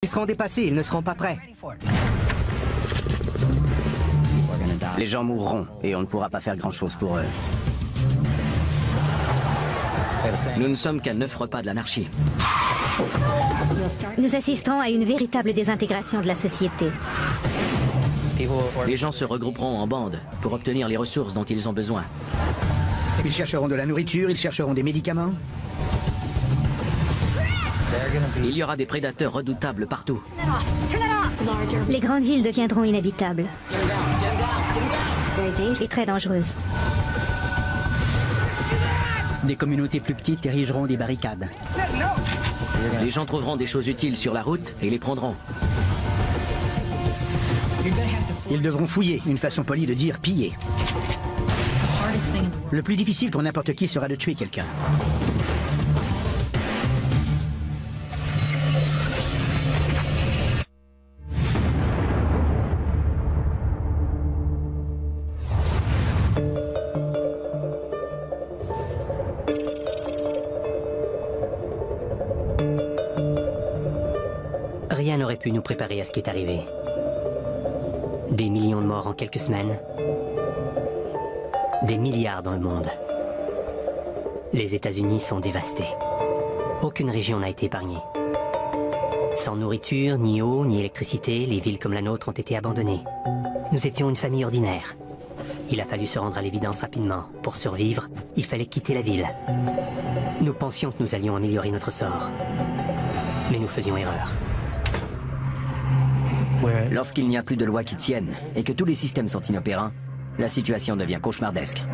Ils seront dépassés, ils ne seront pas prêts. Les gens mourront et on ne pourra pas faire grand-chose pour eux. Nous ne sommes qu'à 9 repas de l'anarchie. Nous assistons à une véritable désintégration de la société. Les gens se regrouperont en bandes pour obtenir les ressources dont ils ont besoin. Ils chercheront de la nourriture, ils chercheront des médicaments. Il y aura des prédateurs redoutables partout. Les grandes villes deviendront inhabitables. Et très dangereuses. Des communautés plus petites érigeront des barricades. Les gens trouveront des choses utiles sur la route et les prendront. Ils devront fouiller, une façon polie de dire piller. Le plus difficile pour n'importe qui sera de tuer quelqu'un. Rien n'aurait pu nous préparer à ce qui est arrivé. Des millions de morts en quelques semaines. Des milliards dans le monde. Les États-Unis sont dévastés. Aucune région n'a été épargnée. Sans nourriture, ni eau, ni électricité, les villes comme la nôtre ont été abandonnées. Nous étions une famille ordinaire. Il a fallu se rendre à l'évidence rapidement. Pour survivre, il fallait quitter la ville. Nous pensions que nous allions améliorer notre sort. Mais nous faisions erreur. Lorsqu'il n'y a plus de lois qui tiennent et que tous les systèmes sont inopérants, la situation devient cauchemardesque.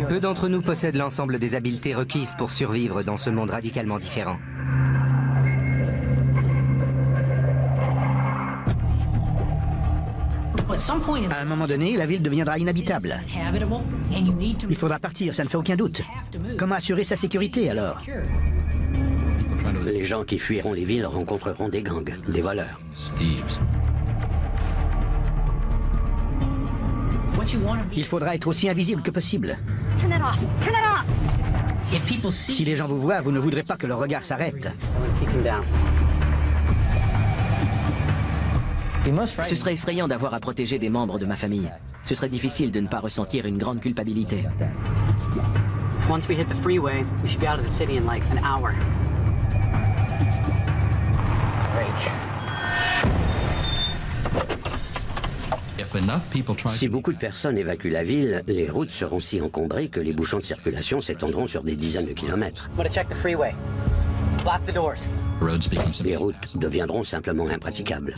Peu d'entre nous possèdent l'ensemble des habiletés requises pour survivre dans ce monde radicalement différent. À un moment donné, la ville deviendra inhabitable. Il faudra partir, ça ne fait aucun doute. Comment assurer sa sécurité alors? Les gens qui fuiront les villes rencontreront des gangs, des voleurs. Il faudra être aussi invisible que possible. Si les gens vous voient, vous ne voudrez pas que leur regard s'arrête. Ce serait effrayant d'avoir à protéger des membres de ma famille. Ce serait difficile de ne pas ressentir une grande culpabilité. Once we hit the freeway, we should be out of the city in like an hour. Si beaucoup de personnes évacuent la ville, les routes seront si encombrées que les bouchons de circulation s'étendront sur des dizaines de kilomètres. Les routes deviendront simplement impraticables.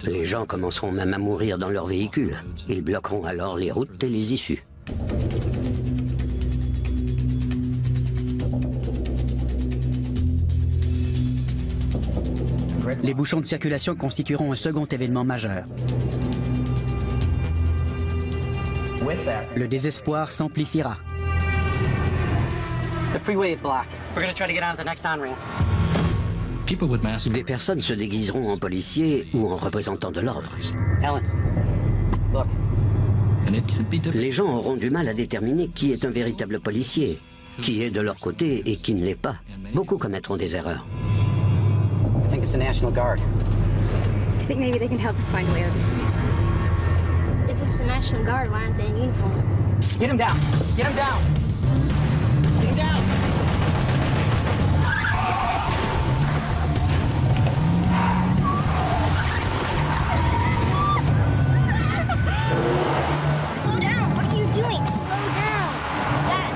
Les gens commenceront même à mourir dans leurs véhicules. Ils bloqueront alors les routes et les issues. Les bouchons de circulation constitueront un second événement majeur. Le désespoir s'amplifiera. Des personnes se déguiseront en policiers ou en représentants de l'ordre. Les gens auront du mal à déterminer qui est un véritable policier, qui est de leur côté et qui ne l'est pas. Beaucoup commettront des erreurs. I think it's the National Guard. Do you think maybe they can help us find a way out of the city? If it's the National Guard, why aren't they in uniform? Get him down! Get him down! Get him down! Slow down! What are you doing? Slow down! Dad!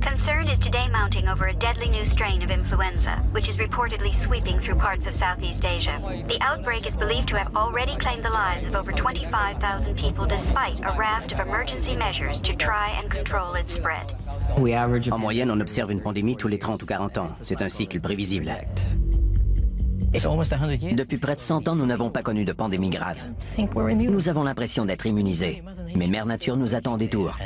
Concern is today mounting over a deadly new strain of influenza, which is reportedly sweeping through parts of Southeast Asia. The outbreak is believed to have already claimed the lives of over 25,000 people despite a raft of emergency measures to try and control its spread. En moyenne, on observe une pandémie tous les 30 ou 40 ans. C'est un cycle prévisible. Depuis près de 100 ans, nous n'avons pas connu de pandémie grave. Nous avons l'impression d'être immunisés. Mais Mère Nature nous attend en détour.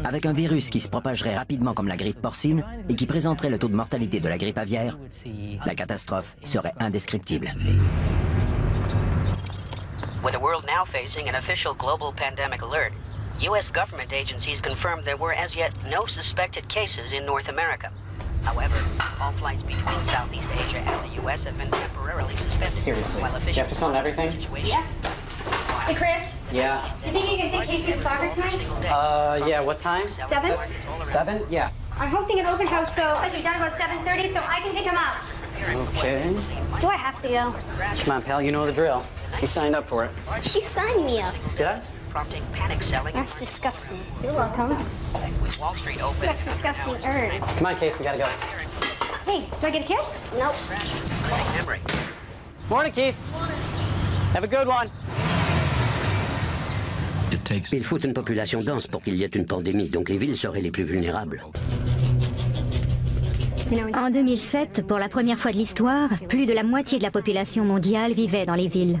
Avec un virus qui se propagerait rapidement comme la grippe porcine et qui présenterait le taux de mortalité de la grippe aviaire, la catastrophe serait indescriptible. With the world now facing an official global pandemic alert, U.S. government agencies confirmed there were as yet no suspected cases in North America. However, all flights between Southeast Asia and the U.S. have been temporarily suspended. Seriously, you have to film everything? Yeah. Hey, Chris. Yeah. Do you think you can take Casey to soccer tonight? Yeah, what time? 7? 7? Yeah. I'm hosting an open house, so I should be done about 7:30, so I can pick him up. Okay. Do I have to go? Come on, pal, you know the drill. You signed up for it. She signed me up. Did I? Prompting panic selling. That's disgusting. You're welcome. With Wall Street open. That's disgusting. Earn. Come on, Case, we gotta go. Hey, do I get a kiss? Nope. Memory. Morning, Keith. Have a good one. Il faut une population dense pour qu'il y ait une pandémie, donc les villes seraient les plus vulnérables. En 2007, pour la première fois de l'histoire, plus de la moitié de la population mondiale vivait dans les villes.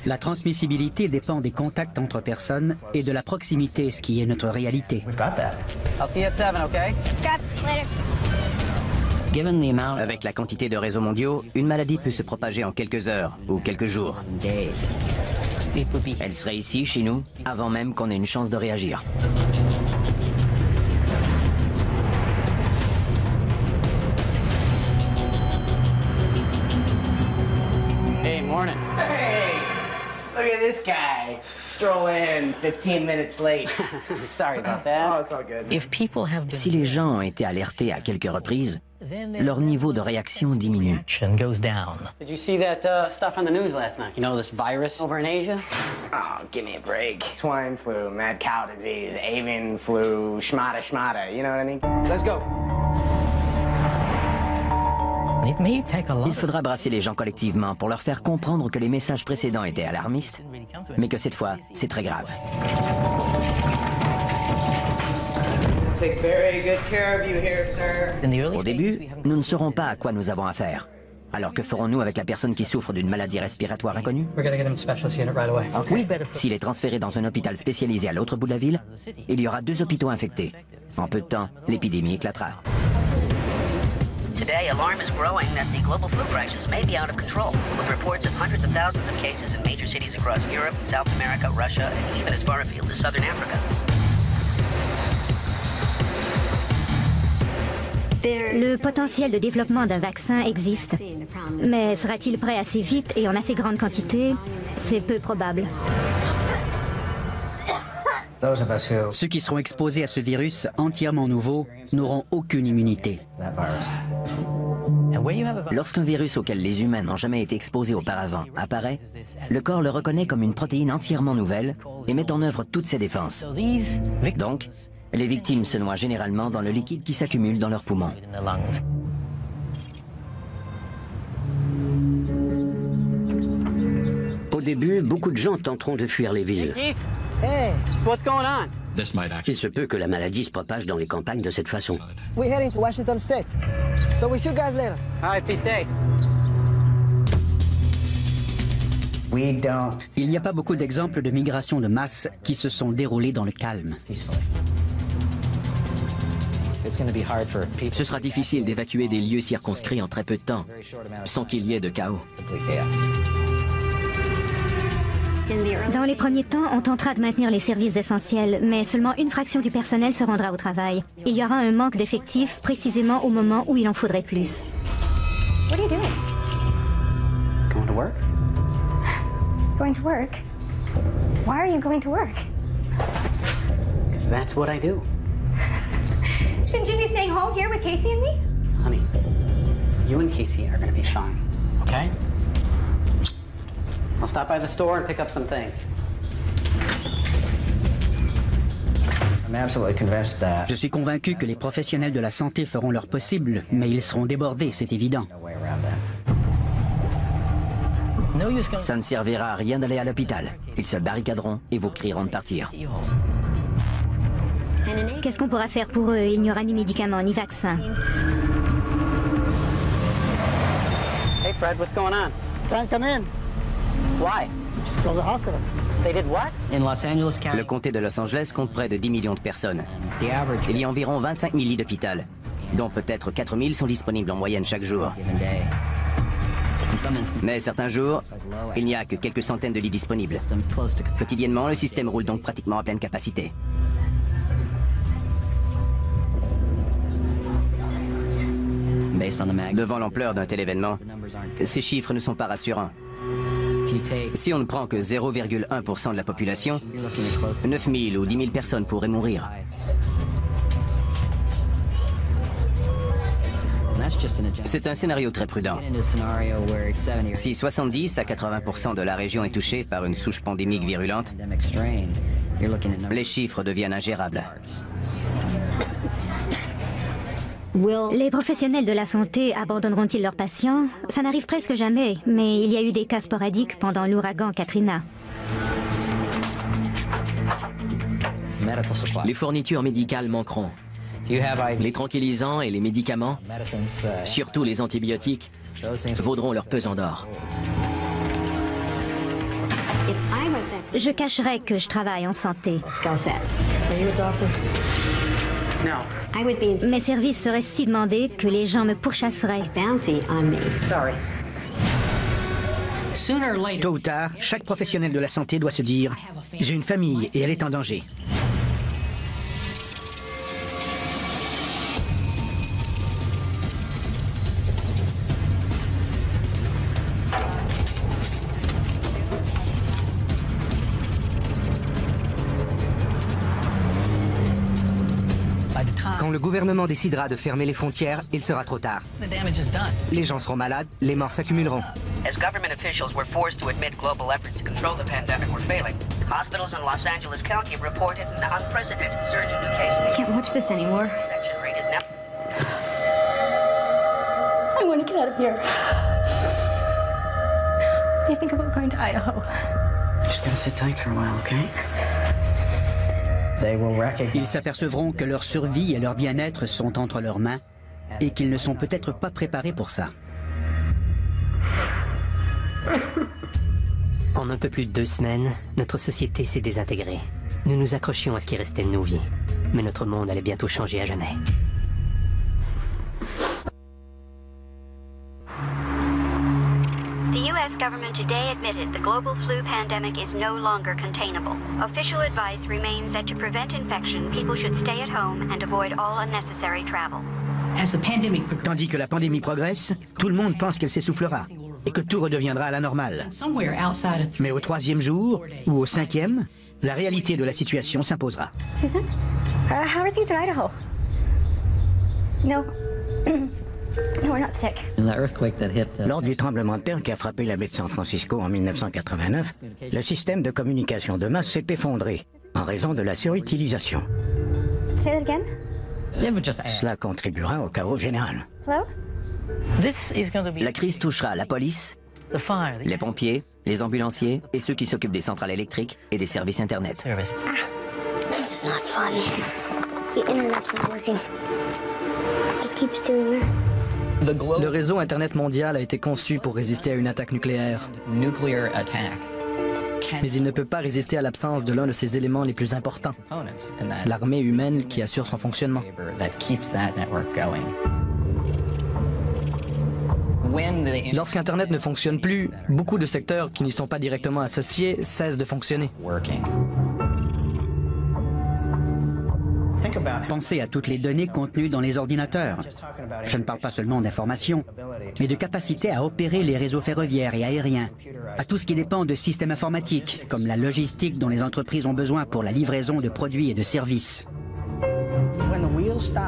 La transmissibilité dépend des contacts entre personnes et de la proximité, ce qui est notre réalité. I'll see you at 7, okay? Got later. Avec la quantité de réseaux mondiaux, une maladie peut se propager en quelques heures ou quelques jours. Elle serait ici, chez nous, avant même qu'on ait une chance de réagir. Hey, morning. Hey, look at this guy. Stroll in 15 minutes late. Sorry about that. Oh, it's all good. Si les gens ont été alertés à quelques reprises, leur niveau de réaction diminue. Did you see that stuff on the news last night? You know, this virus over in Asia? Oh, give me a break. Swine flu, mad cow disease, avian flu, schmata schmata, you know what I mean? Let's go. Il faudra brasser les gens collectivement pour leur faire comprendre que les messages précédents étaient alarmistes, mais que cette fois, c'est très grave. Au début, nous ne saurons pas à quoi nous avons affaire. Alors que ferons-nous avec la personne qui souffre d'une maladie respiratoire inconnue? S'il est transféré dans un hôpital spécialisé à l'autre bout de la ville, il y aura 2 hôpitaux infectés. En peu de temps, l'épidémie éclatera. Today, alarm is growing that the global flu crisis may be out of control, with reports of hundreds of thousands of cases in major cities across Europe, South America, Russia, and even as far afield as Southern Africa. Le potentiel de développement d'un vaccin existe. Mais sera-t-il prêt assez vite et en assez grande quantité? C'est peu probable. Ceux qui seront exposés à ce virus entièrement nouveau n'auront aucune immunité. Lorsqu'un virus auquel les humains n'ont jamais été exposés auparavant apparaît, le corps le reconnaît comme une protéine entièrement nouvelle et met en œuvre toutes ses défenses. Donc, les victimes se noient généralement dans le liquide qui s'accumule dans leurs poumons. Au début, beaucoup de gens tenteront de fuir les villes. Hey, what's going on? Il se peut que la maladie se propage dans les campagnes de cette façon. We're heading to Washington State. So we'll see you guys later. All right, be safe. Il n'y a pas beaucoup d'exemples de migrations de masse qui se sont déroulées dans le calme. Ce sera difficile d'évacuer des lieux circonscrits en très peu de temps, sans qu'il y ait de chaos. Dans les premiers temps, on tentera de maintenir les services essentiels, mais seulement une fraction du personnel se rendra au travail. Il y aura un manque d'effectifs précisément au moment où il en faudrait plus. What are you doing? Going to work? Going to work? Why are you going to work? Because that's what I do. Shouldn't you be staying home here with Casey and me? Honey, you and Casey are going to be fine, okay? I'll stop by the store and pick up some things. Je suis convaincu que les professionnels de la santé feront leur possible, mais ils seront débordés, c'est évident. Ça ne servira à rien d'aller à l'hôpital. Ils se barricaderont et vous crieront de partir. Qu'est-ce qu'on pourra faire pour eux? Il n'y aura ni médicaments ni vaccins. Hey Fred, what's going on? Can't come in. Why? Le comté de Los Angeles compte près de 10 millions de personnes. Il y a environ 25 000 lits d'hôpital, dont peut-être 4 000 sont disponibles en moyenne chaque jour. Mais certains jours, il n'y a que quelques centaines de lits disponibles. Quotidiennement, le système roule donc pratiquement à pleine capacité. Devant l'ampleur d'un tel événement, ces chiffres ne sont pas rassurants. Si on ne prend que 0,1% de la population, 9 000 ou 10 000 personnes pourraient mourir. C'est un scénario très prudent. Si 70 à 80% de la région est touchée par une souche pandémique virulente, les chiffres deviennent ingérables. Les professionnels de la santé abandonneront-ils leurs patients? Ça n'arrive presque jamais, mais il y a eu des cas sporadiques pendant l'ouragan Katrina. Les fournitures médicales manqueront. Les tranquillisants et les médicaments, surtout les antibiotiques, vaudront leur pesant d'or. Je cacherais que je travaille en santé. Mes services seraient si demandés que les gens me pourchasseraient. Tôt ou tard, chaque professionnel de la santé doit se dire « J'ai une famille et elle est en danger ». Quand le gouvernement décidera de fermer les frontières, il sera trop tard. Les gens seront malades, les morts s'accumuleront. As government officials were forced to admit global efforts to control the pandemic were failing, hospitals in Los Angeles County have reported an unprecedented surge in new cases. I can't watch this anymore. Infection rate is now... I want to get out of here. What do you think about going to Idaho? Just gotta sit tight for a while, okay? Ils s'apercevront que leur survie et leur bien-être sont entre leurs mains et qu'ils ne sont peut-être pas préparés pour ça. En un peu plus de 2 semaines, notre société s'est désintégrée. Nous nous accrochions à ce qui restait de nos vies. Mais notre monde allait bientôt changer à jamais. The U.S. government today admitted the global flu pandemic is no longer containable. Official advice remains that to prevent infection, people should stay at home and avoid all unnecessary travel. Tandis que la pandémie progresse, tout le monde pense qu'elle s'essoufflera et que tout redeviendra à la normale. Mais au 3e jour, ou au 5e, la réalité de la situation s'imposera. Susan? How are things in Idaho? No. No, we're not sick. Lors du tremblement de terre qui a frappé la baie de San Francisco en 1989, le système de communication de masse s'est effondré en raison de la surutilisation. Say that again? Cela contribuera au chaos général. Hello? La crise touchera la police, les pompiers, les ambulanciers et ceux qui s'occupent des centrales électriques et des services Internet. This is not fun. The internet's not working. It just keeps doing that. Le réseau Internet mondial a été conçu pour résister à une attaque nucléaire. Mais il ne peut pas résister à l'absence de l'un de ses éléments les plus importants, l'armée humaine qui assure son fonctionnement. Lorsqu'Internet ne fonctionne plus, beaucoup de secteurs qui n'y sont pas directement associés cessent de fonctionner. Pensez à toutes les données contenues dans les ordinateurs. Je ne parle pas seulement d'informations, mais de capacité à opérer les réseaux ferroviaires et aériens, à tout ce qui dépend de systèmes informatiques, comme la logistique dont les entreprises ont besoin pour la livraison de produits et de services.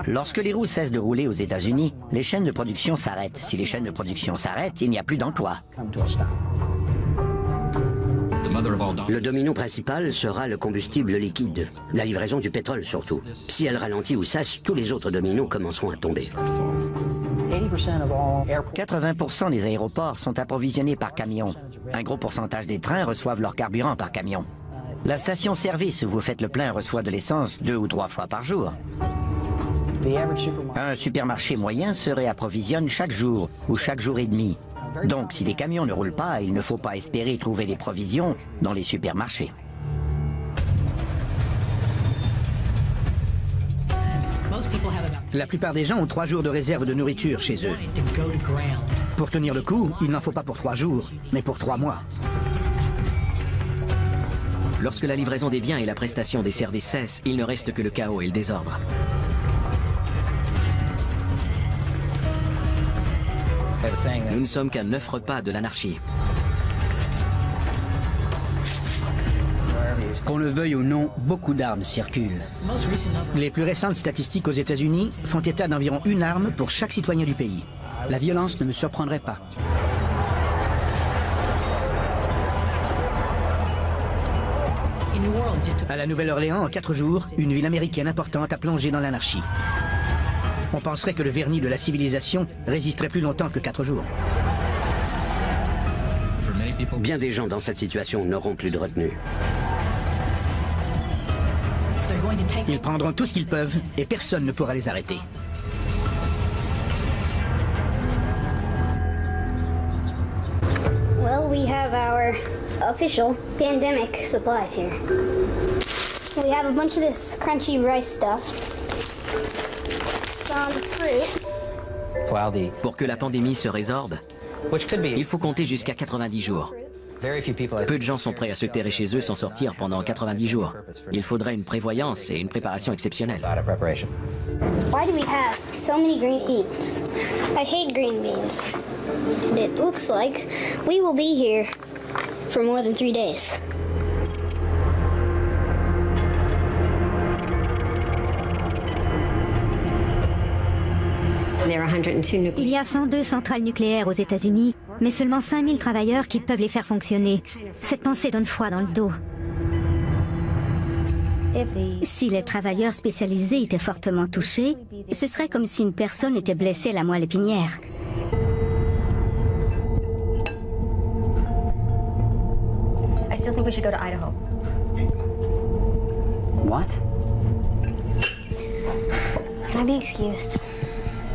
Lorsque les roues cessent de rouler aux États-Unis, les chaînes de production s'arrêtent. Si les chaînes de production s'arrêtent, il n'y a plus d'emploi. Le domino principal sera le combustible liquide, la livraison du pétrole surtout. Si elle ralentit ou cesse, tous les autres dominos commenceront à tomber. 80% des aéroports sont approvisionnés par camion. Un gros pourcentage des trains reçoivent leur carburant par camion. La station-service où vous faites le plein reçoit de l'essence 2 ou 3 fois par jour. Un supermarché moyen se réapprovisionne chaque jour ou chaque jour et demi. Donc si les camions ne roulent pas, il ne faut pas espérer trouver des provisions dans les supermarchés. La plupart des gens ont 3 jours de réserve de nourriture chez eux. Pour tenir le coup, il n'en faut pas pour 3 jours, mais pour 3 mois. Lorsque la livraison des biens et la prestation des services cessent, il ne reste que le chaos et le désordre. Nous ne sommes qu'à 9 repas de l'anarchie. Qu'on le veuille ou non, beaucoup d'armes circulent. Les plus récentes statistiques aux États-Unis font état d'environ 1 arme pour chaque citoyen du pays. La violence ne me surprendrait pas. À la Nouvelle-Orléans, en 4 jours, une ville américaine importante a plongé dans l'anarchie. On penserait que le vernis de la civilisation résisterait plus longtemps que 4 jours. Bien des gens dans cette situation n'auront plus de retenue. Ils prendront tout ce qu'ils peuvent et personne ne pourra les arrêter. Well, we have our official pandemic supplies here. We have a bunch of this crunchy rice stuff. Some fruit. Pour que la pandémie se résorbe, il faut compter jusqu'à 90 jours. Peu de gens sont prêts à se terrer chez eux sans sortir pendant 90 jours. Il faudrait une prévoyance et une préparation exceptionnelle. Why do we have so many green beans? I hate green beans. And it looks like we will be here for more than 3 days. Il y a 102 centrales nucléaires aux États-Unis, mais seulement 5000 travailleurs qui peuvent les faire fonctionner. Cette pensée donne froid dans le dos. Si les travailleurs spécialisés étaient fortement touchés, ce serait comme si une personne était blessée à la moelle épinière. I still think we should go to Idaho. What? Can I be excused?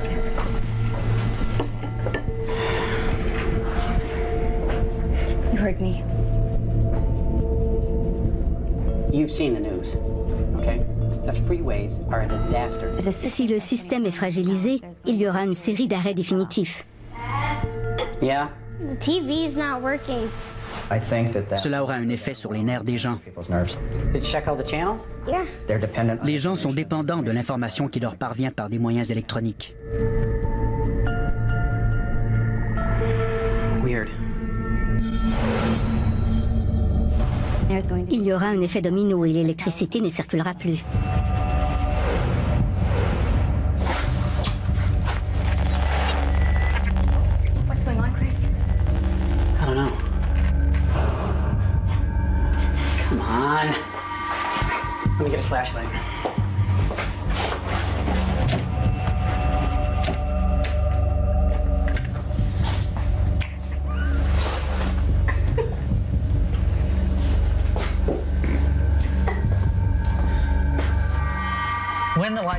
Yes. You heard me. You've seen the news, okay? The freeways are a disaster. Si le système est fragilisé, il y aura une série d'arrêts définitifs. Yeah? The TV's not working. Cela aura un effet sur les nerfs des gens. Did you check all the channels? Yeah. Les gens sont dépendants de l'information qui leur parvient par des moyens électroniques. Weird. Il y aura un effet domino et l'électricité ne circulera plus. What's going on, Chris? I don't know. Come on. Let me get a flashlight.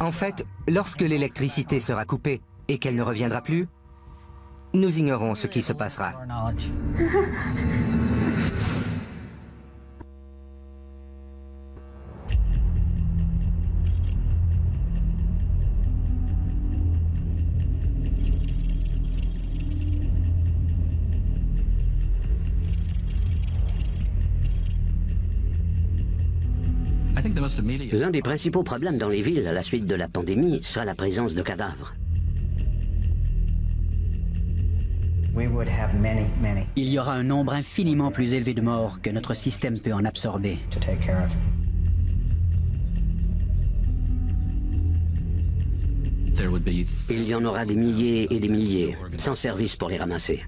En fait, lorsque l'électricité sera coupée et qu'elle ne reviendra plus, nous ignorons ce qui se passera. L'un des principaux problèmes dans les villes à la suite de la pandémie sera la présence de cadavres. Il y aura un nombre infiniment plus élevé de morts que notre système peut en absorber. Il y en aura des milliers et des milliers, sans service pour les ramasser.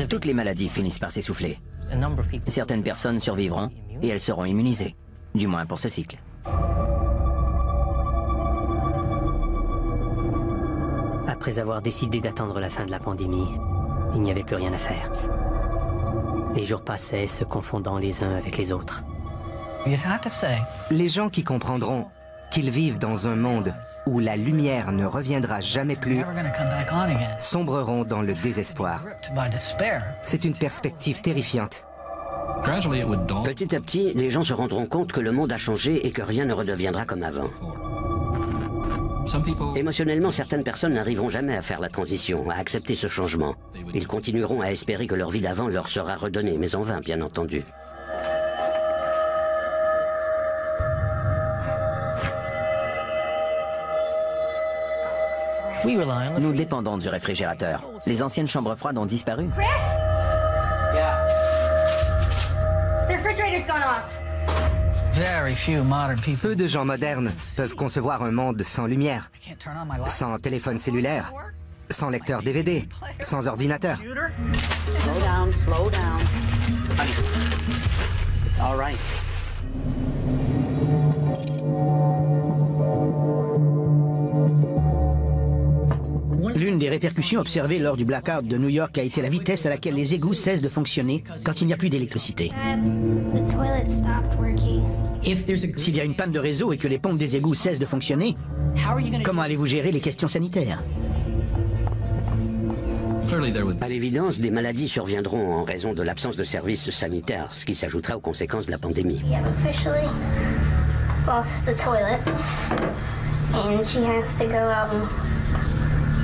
Toutes les maladies finissent par s'essouffler. Certaines personnes survivront et elles seront immunisées, du moins pour ce cycle. Après avoir décidé d'attendre la fin de la pandémie, il n'y avait plus rien à faire. Les jours passaient, se confondant les uns avec les autres. Les gens qui comprendront qu'ils vivent dans un monde où la lumière ne reviendra jamais plus sombreront dans le désespoir. C'est une perspective terrifiante. Petit à petit, les gens se rendront compte que le monde a changé et que rien ne redeviendra comme avant. Émotionnellement, certaines personnes n'arriveront jamais à faire la transition, à accepter ce changement. Ils continueront à espérer que leur vie d'avant leur sera redonnée, mais en vain, bien entendu. Nous dépendons du réfrigérateur. Les anciennes chambres froides ont disparu. Chris? Yeah. The refrigerator's gone off. Peu de gens modernes peuvent concevoir un monde sans lumière, sans téléphone cellulaire, sans lecteur DVD, sans ordinateur. Slow down, slow down. Honey, it's all right. L'une des répercussions observées lors du blackout de New York a été la vitesse à laquelle les égouts cessent de fonctionner quand il n'y a plus d'électricité. S'il y a une panne de réseau et que les pompes des égouts cessent de fonctionner, comment allez-vous gérer les questions sanitaires? À l'évidence, des maladies surviendront en raison de l'absence de services sanitaires, ce qui s'ajoutera aux conséquences de la pandémie.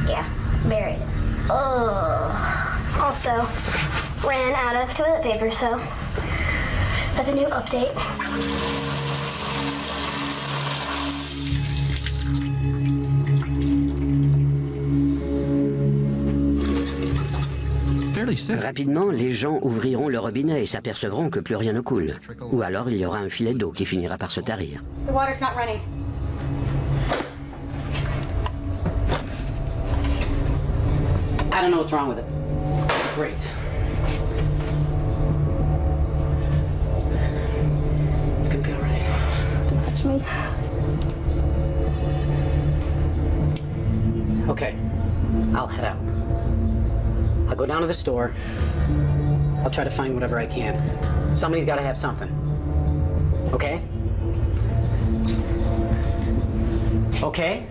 Yeah, buried it. Oh. Also, ran out of toilet paper, so that's a new update. Rapidement, les gens ouvriront le robinet et s'apercevront que plus rien ne coule. Ou alors il y aura un filet d'eau qui finira par se tarir. The water's not running. I don't know what's wrong with it. Great. It's gonna be all right. Don't touch me. Okay, I'll head out. I'll go down to the store. I'll try to find whatever I can. Somebody's gotta have something. Okay? Okay?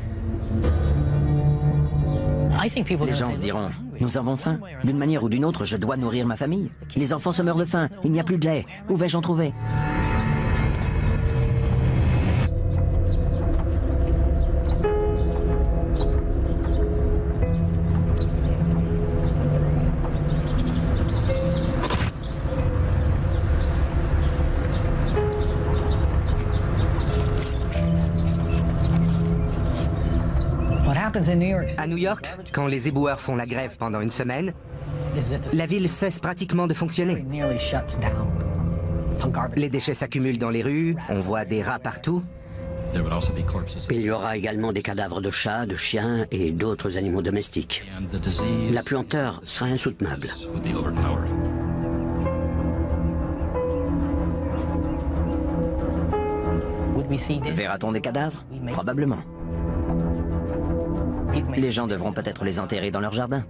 Les gens se diront, nous avons faim. D'une manière ou d'une autre, je dois nourrir ma famille. Les enfants se meurent de faim. Il n'y a plus de lait. Où vais-je en trouver? À New York, quand les éboueurs font la grève pendant une semaine, la ville cesse pratiquement de fonctionner. Les déchets s'accumulent dans les rues, on voit des rats partout. Il y aura également des cadavres de chats, de chiens et d'autres animaux domestiques. La puanteur sera insoutenable. Verra-t-on des cadavres? Probablement. Les gens devront peut-être les enterrer dans leur jardin.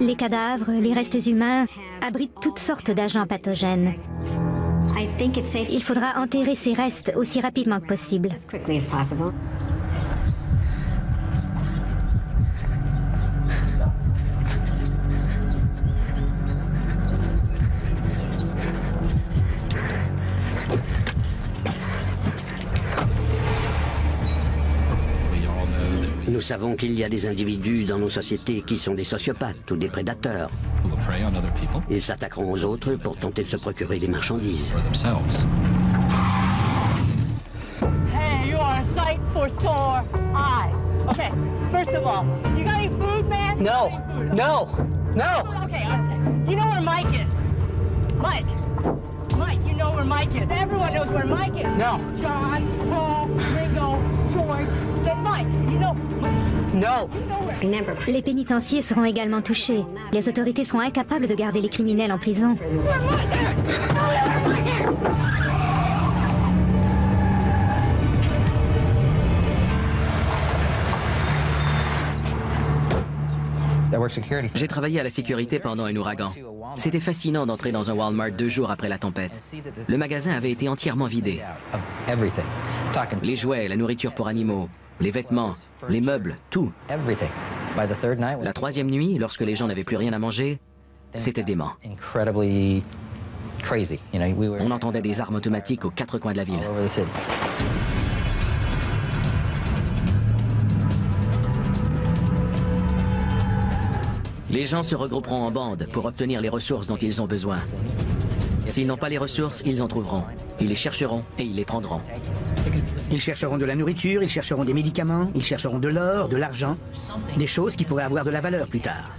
Les cadavres, les restes humains abritent toutes sortes d'agents pathogènes. Il faudra enterrer ces restes aussi rapidement que possible. Nous savons qu'il y a des individus dans nos sociétés qui sont des sociopathes ou des prédateurs. Ils s'attaqueront aux autres pour tenter de se procurer des marchandises. Hey, you are a sight for sore eyes. Okay, first of all, do you got any food, man? No, no, no. Okay, do you know where Mike is? Mike, you know where Mike is. Everyone knows where Mike is. No. John, Paul, Ringo, George, then Mike. You know. Les pénitenciers seront également touchés. Les autorités seront incapables de garder les criminels en prison. J'ai travaillé à la sécurité pendant un ouragan. C'était fascinant d'entrer dans un Walmart 2 jours après la tempête. Le magasin avait été entièrement vidé. Les jouets, la nourriture pour animaux, les vêtements, les meubles, tout. La troisième nuit, lorsque les gens n'avaient plus rien à manger, c'était dément. On entendait des armes automatiques aux 4 coins de la ville. Les gens se regrouperont en bande pour obtenir les ressources dont ils ont besoin. S'ils n'ont pas les ressources, ils en trouveront. Ils les chercheront et ils les prendront. Ils chercheront de la nourriture, ils chercheront des médicaments, ils chercheront de l'or, de l'argent, des choses qui pourraient avoir de la valeur plus tard.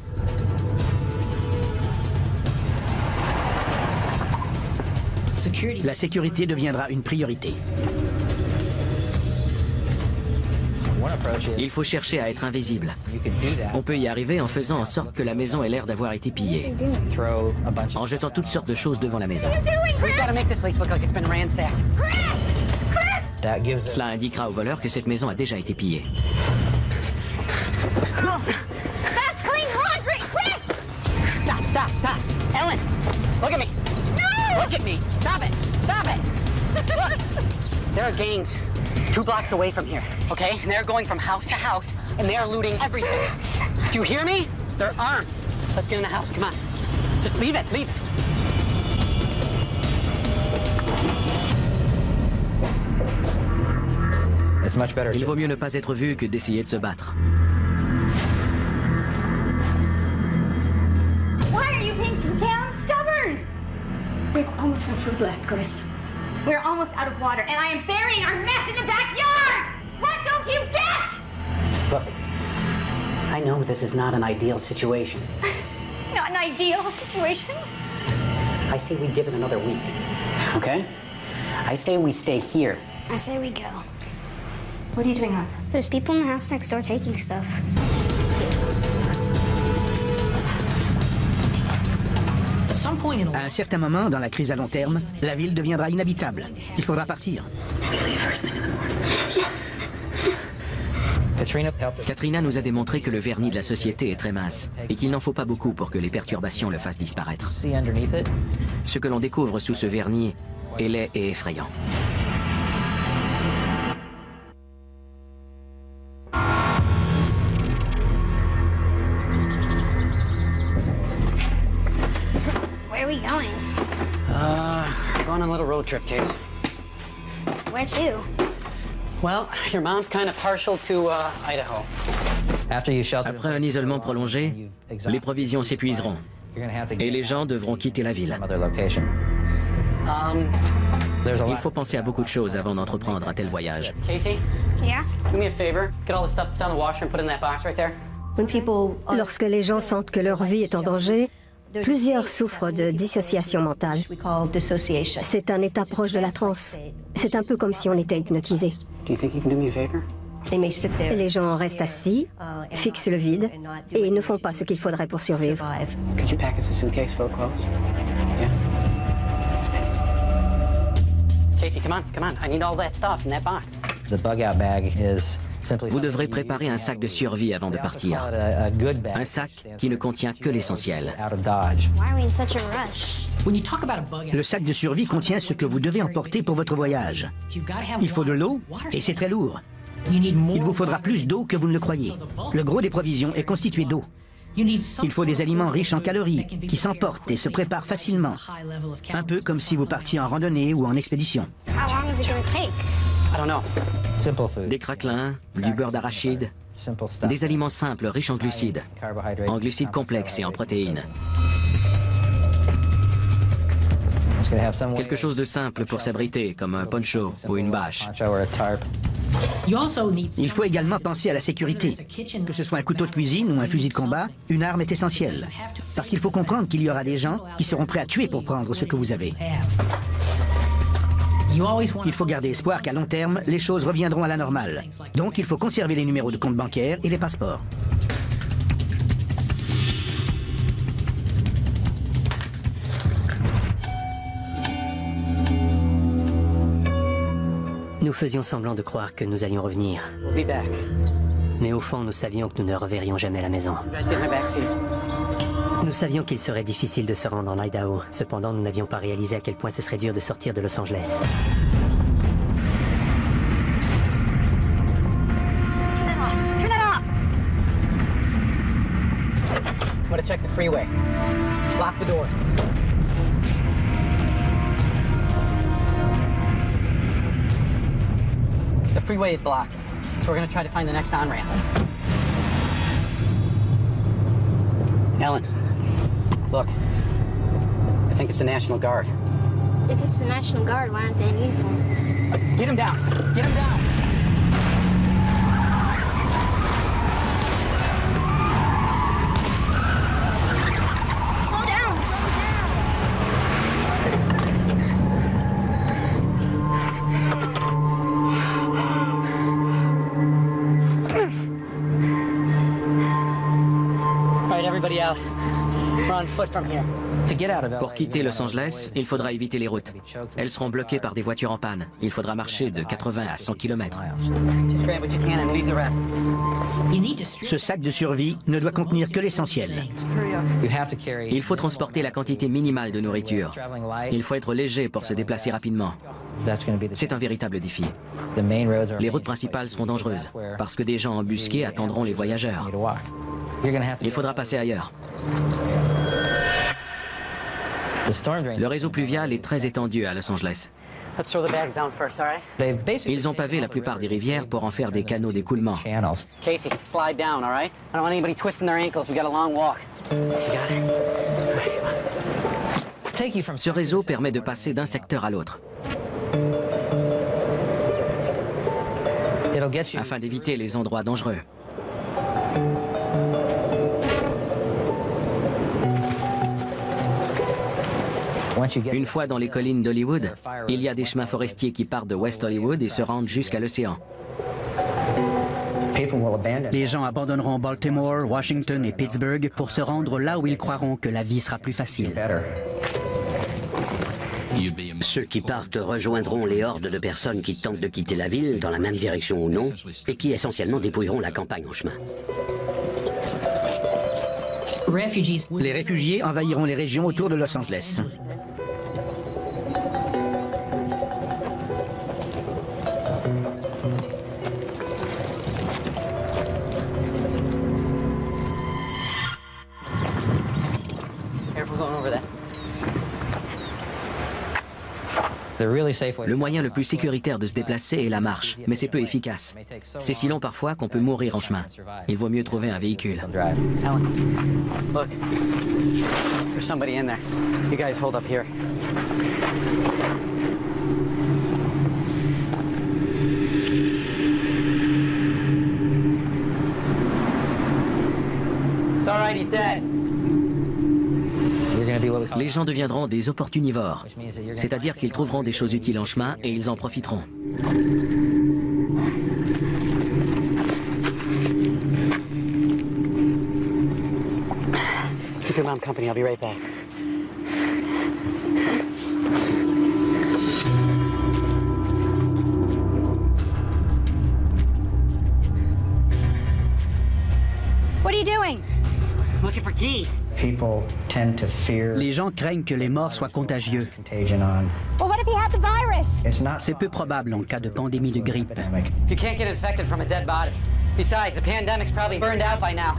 La sécurité deviendra une priorité. Il faut chercher à être invisible. On peut y arriver en faisant en sorte que la maison ait l'air d'avoir été pillée. En jetant toutes sortes de choses devant la maison. Cela indiquera au voleur que cette maison a déjà été pillée. Stop. Ellen, look at me. No! Look at me. Stop it. Look. There are gangs 2 blocks away from here, okay? And they're going from house to house, and they are looting everything. Do you hear me? They're armed. Let's get in the house, come on. Just leave it. Il vaut mieux ne pas être vu que d'essayer de se battre. Why are you being so damn stubborn? We've almost no food left, Chris. We're almost out of water, and I am burying our mess in the backyard! What don't you get? Look, I know this is not an ideal situation. Not an ideal situation? I say we give it another week, okay? I say we stay here. I say we go. What are you doing up? There's people in the house next door taking stuff. À un certain moment, dans la crise à long terme, la ville deviendra inhabitable. Il faudra partir. Katrina nous a démontré que le vernis de la société est très mince et qu'il n'en faut pas beaucoup pour que les perturbations le fassent disparaître. Ce que l'on découvre sous ce vernis est laid et effrayant. Where are we going? We're going on a little road trip, Case. Where to? Well, your mom's kind of partial to Idaho. Après un isolement prolongé, les provisions s'épuiseront et les gens devront quitter la ville. Il faut penser à beaucoup de choses avant d'entreprendre un tel voyage. Casey? Yeah? Do me a favor. Get all the stuff that's on the washer and put it in that box right there. Lorsque les gens sentent que leur vie est en danger, plusieurs souffrent de dissociation mentale. C'est un état proche de la transe. C'est un peu comme si on était hypnotisé. Do you think you can do me a favor? Les gens restent assis, fixent le vide et ne font pas ce qu'il faudrait pour survivre. Could you pack us a suitcase full of clothes? Yeah? Casey, come on. I need all that stuff in that box. Vous devrez préparer un sac de survie avant de partir. Un sac qui ne contient que l'essentiel. Why are we in such a rush? Le sac de survie contient ce que vous devez emporter pour votre voyage. Il faut de l'eau et c'est très lourd. Il vous faudra plus d'eau que vous ne le croyez. Le gros des provisions est constitué d'eau. Il faut des aliments riches en calories, qui s'emportent et se préparent facilement. Un peu comme si vous partiez en randonnée ou en expédition. How long is it going to take? I don't know. Des craquelins, du beurre d'arachide, des aliments simples riches en glucides complexes et en protéines. Quelque chose de simple pour s'abriter, comme un poncho ou une bâche. Il faut également penser à la sécurité. Que ce soit un couteau de cuisine ou un fusil de combat, une arme est essentielle. Parce qu'il faut comprendre qu'il y aura des gens qui seront prêts à tuer pour prendre ce que vous avez. Il faut garder espoir qu'à long terme, les choses reviendront à la normale. Donc il faut conserver les numéros de compte bancaire et les passeports. Nous faisions semblant de croire que nous allions revenir. Mais au fond, nous savions que nous ne reverrions jamais la maison. Nous savions qu'il serait difficile de se rendre en Idaho. Cependant, nous n'avions pas réalisé à quel point ce serait dur de sortir de Los Angeles. I'm gonna check the freeway. Lock the doors. The freeway is blocked, so we're gonna try to find the next on-ramp. Ellen, look. I think it's the National Guard. If it's the National Guard, why aren't they in uniform? Get him down! Get him down! Slow down! Slow down! All right, everybody out. We're on foot from here. Pour quitter Los Angeles, il faudra éviter les routes. Elles seront bloquées par des voitures en panne. Il faudra marcher de 80 à 100 km. Ce sac de survie ne doit contenir que l'essentiel. Il faut transporter la quantité minimale de nourriture. Il faut être léger pour se déplacer rapidement. C'est un véritable défi. Les routes principales seront dangereuses parce que des gens embusqués attendront les voyageurs. Il faudra passer ailleurs. Le réseau pluvial est très étendu à Los Angeles. Ils ont pavé la plupart des rivières pour en faire des canaux d'écoulement. Casey, slide down, all right? I don't want anybody twisting their ankles. We got a long walk. You got it? Ce réseau permet de passer d'un secteur à l'autre. Afin d'éviter les endroits dangereux. Une fois dans les collines d'Hollywood, il y a des chemins forestiers qui partent de West Hollywood et se rendent jusqu'à l'océan. Les gens abandonneront Baltimore, Washington et Pittsburgh pour se rendre là où ils croiront que la vie sera plus facile. Ceux qui partent rejoindront les hordes de personnes qui tentent de quitter la ville, dans la même direction ou non, et qui essentiellement dépouilleront la campagne en chemin. Les réfugiés envahiront les régions autour de Los Angeles. Le moyen le plus sécuritaire de se déplacer est la marche, mais c'est peu efficace. C'est si long parfois qu'on peut mourir en chemin. Il vaut mieux trouver un véhicule. Ellen, look. There's somebody in there. You guys hold up here. It's all right, he's dead. Les gens deviendront des opportunivores, c'est-à-dire qu'ils trouveront des choses utiles en chemin et ils en profiteront. Keep your mom company, I'll be right back. What are you doing? Looking for keys. Les gens craignent que les morts soient contagieux. Well, what if he had the virus? C'est peu probable en cas de pandémie de grippe. You can't get infected from a dead body. Besides, the pandemic's probably burned out by now.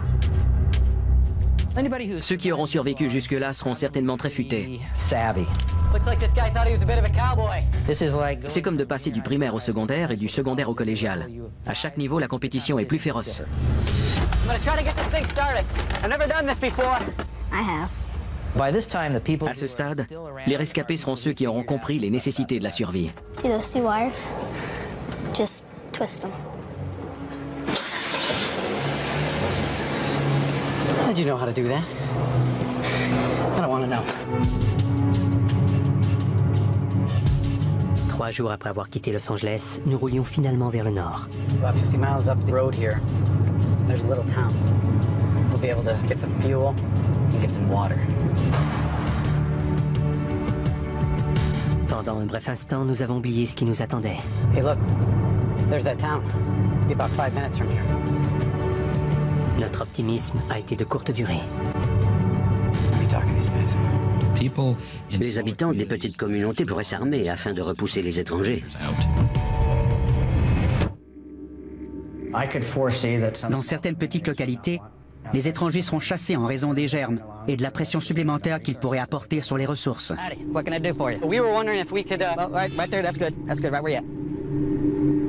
Ceux qui auront survécu jusque-là seront certainement très futés. Looks like this guy thought he was a bit of a cowboy. C'est comme de passer du primaire au secondaire et du secondaire au collégial. À chaque niveau, la compétition est plus féroce. I'm gonna try to get this thing started. I've never done this before. I have. À ce stade, les rescapés seront ceux qui auront compris les nécessités de la survie. See those two wires? Just twist them. How did you know how to do that? I don't want to know. 3 jours après avoir quitté Los Angeles, nous roulions finalement vers le nord. About 50 miles up the road here, there's a little town. We'll be able to get some fuel and get some water. Pendant un bref instant, nous avons oublié ce qui nous attendait. Hey, look, there's that town. Be about 5 minutes from here. Notre optimisme a été de courte durée. Let me talk to these guys. Les habitants des petites communautés pourraient s'armer afin de repousser les étrangers. Dans certaines petites localités, les étrangers seront chassés en raison des germes et de la pression supplémentaire qu'ils pourraient apporter sur les ressources. What can I do for you? We were wondering if we could. Right there. That's good. That's good. Right where you at?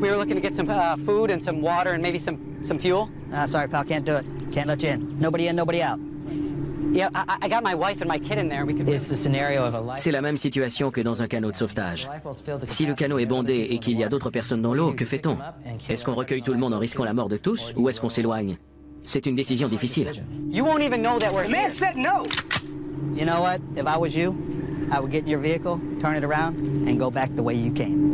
We were looking to get some food and some water and maybe some fuel. Sorry, pal, can't do it. Can't let you in. Nobody in, nobody out. Yeah, I got my wife and my kid in there. We could. It's the scenario of a life. C'est la même situation que dans un canot de sauvetage. Si le canot est bondé et qu'il y a d'autres personnes dans l'eau, que fait-on? Est-ce qu'on recueille tout le monde en risquant la mort de tous ou est-ce qu'on s'éloigne? C'est une décision difficile. You won't even know that we're here. The man said no. You know what? If I was you, I would get in your vehicle, turn it around, and go back the way you came.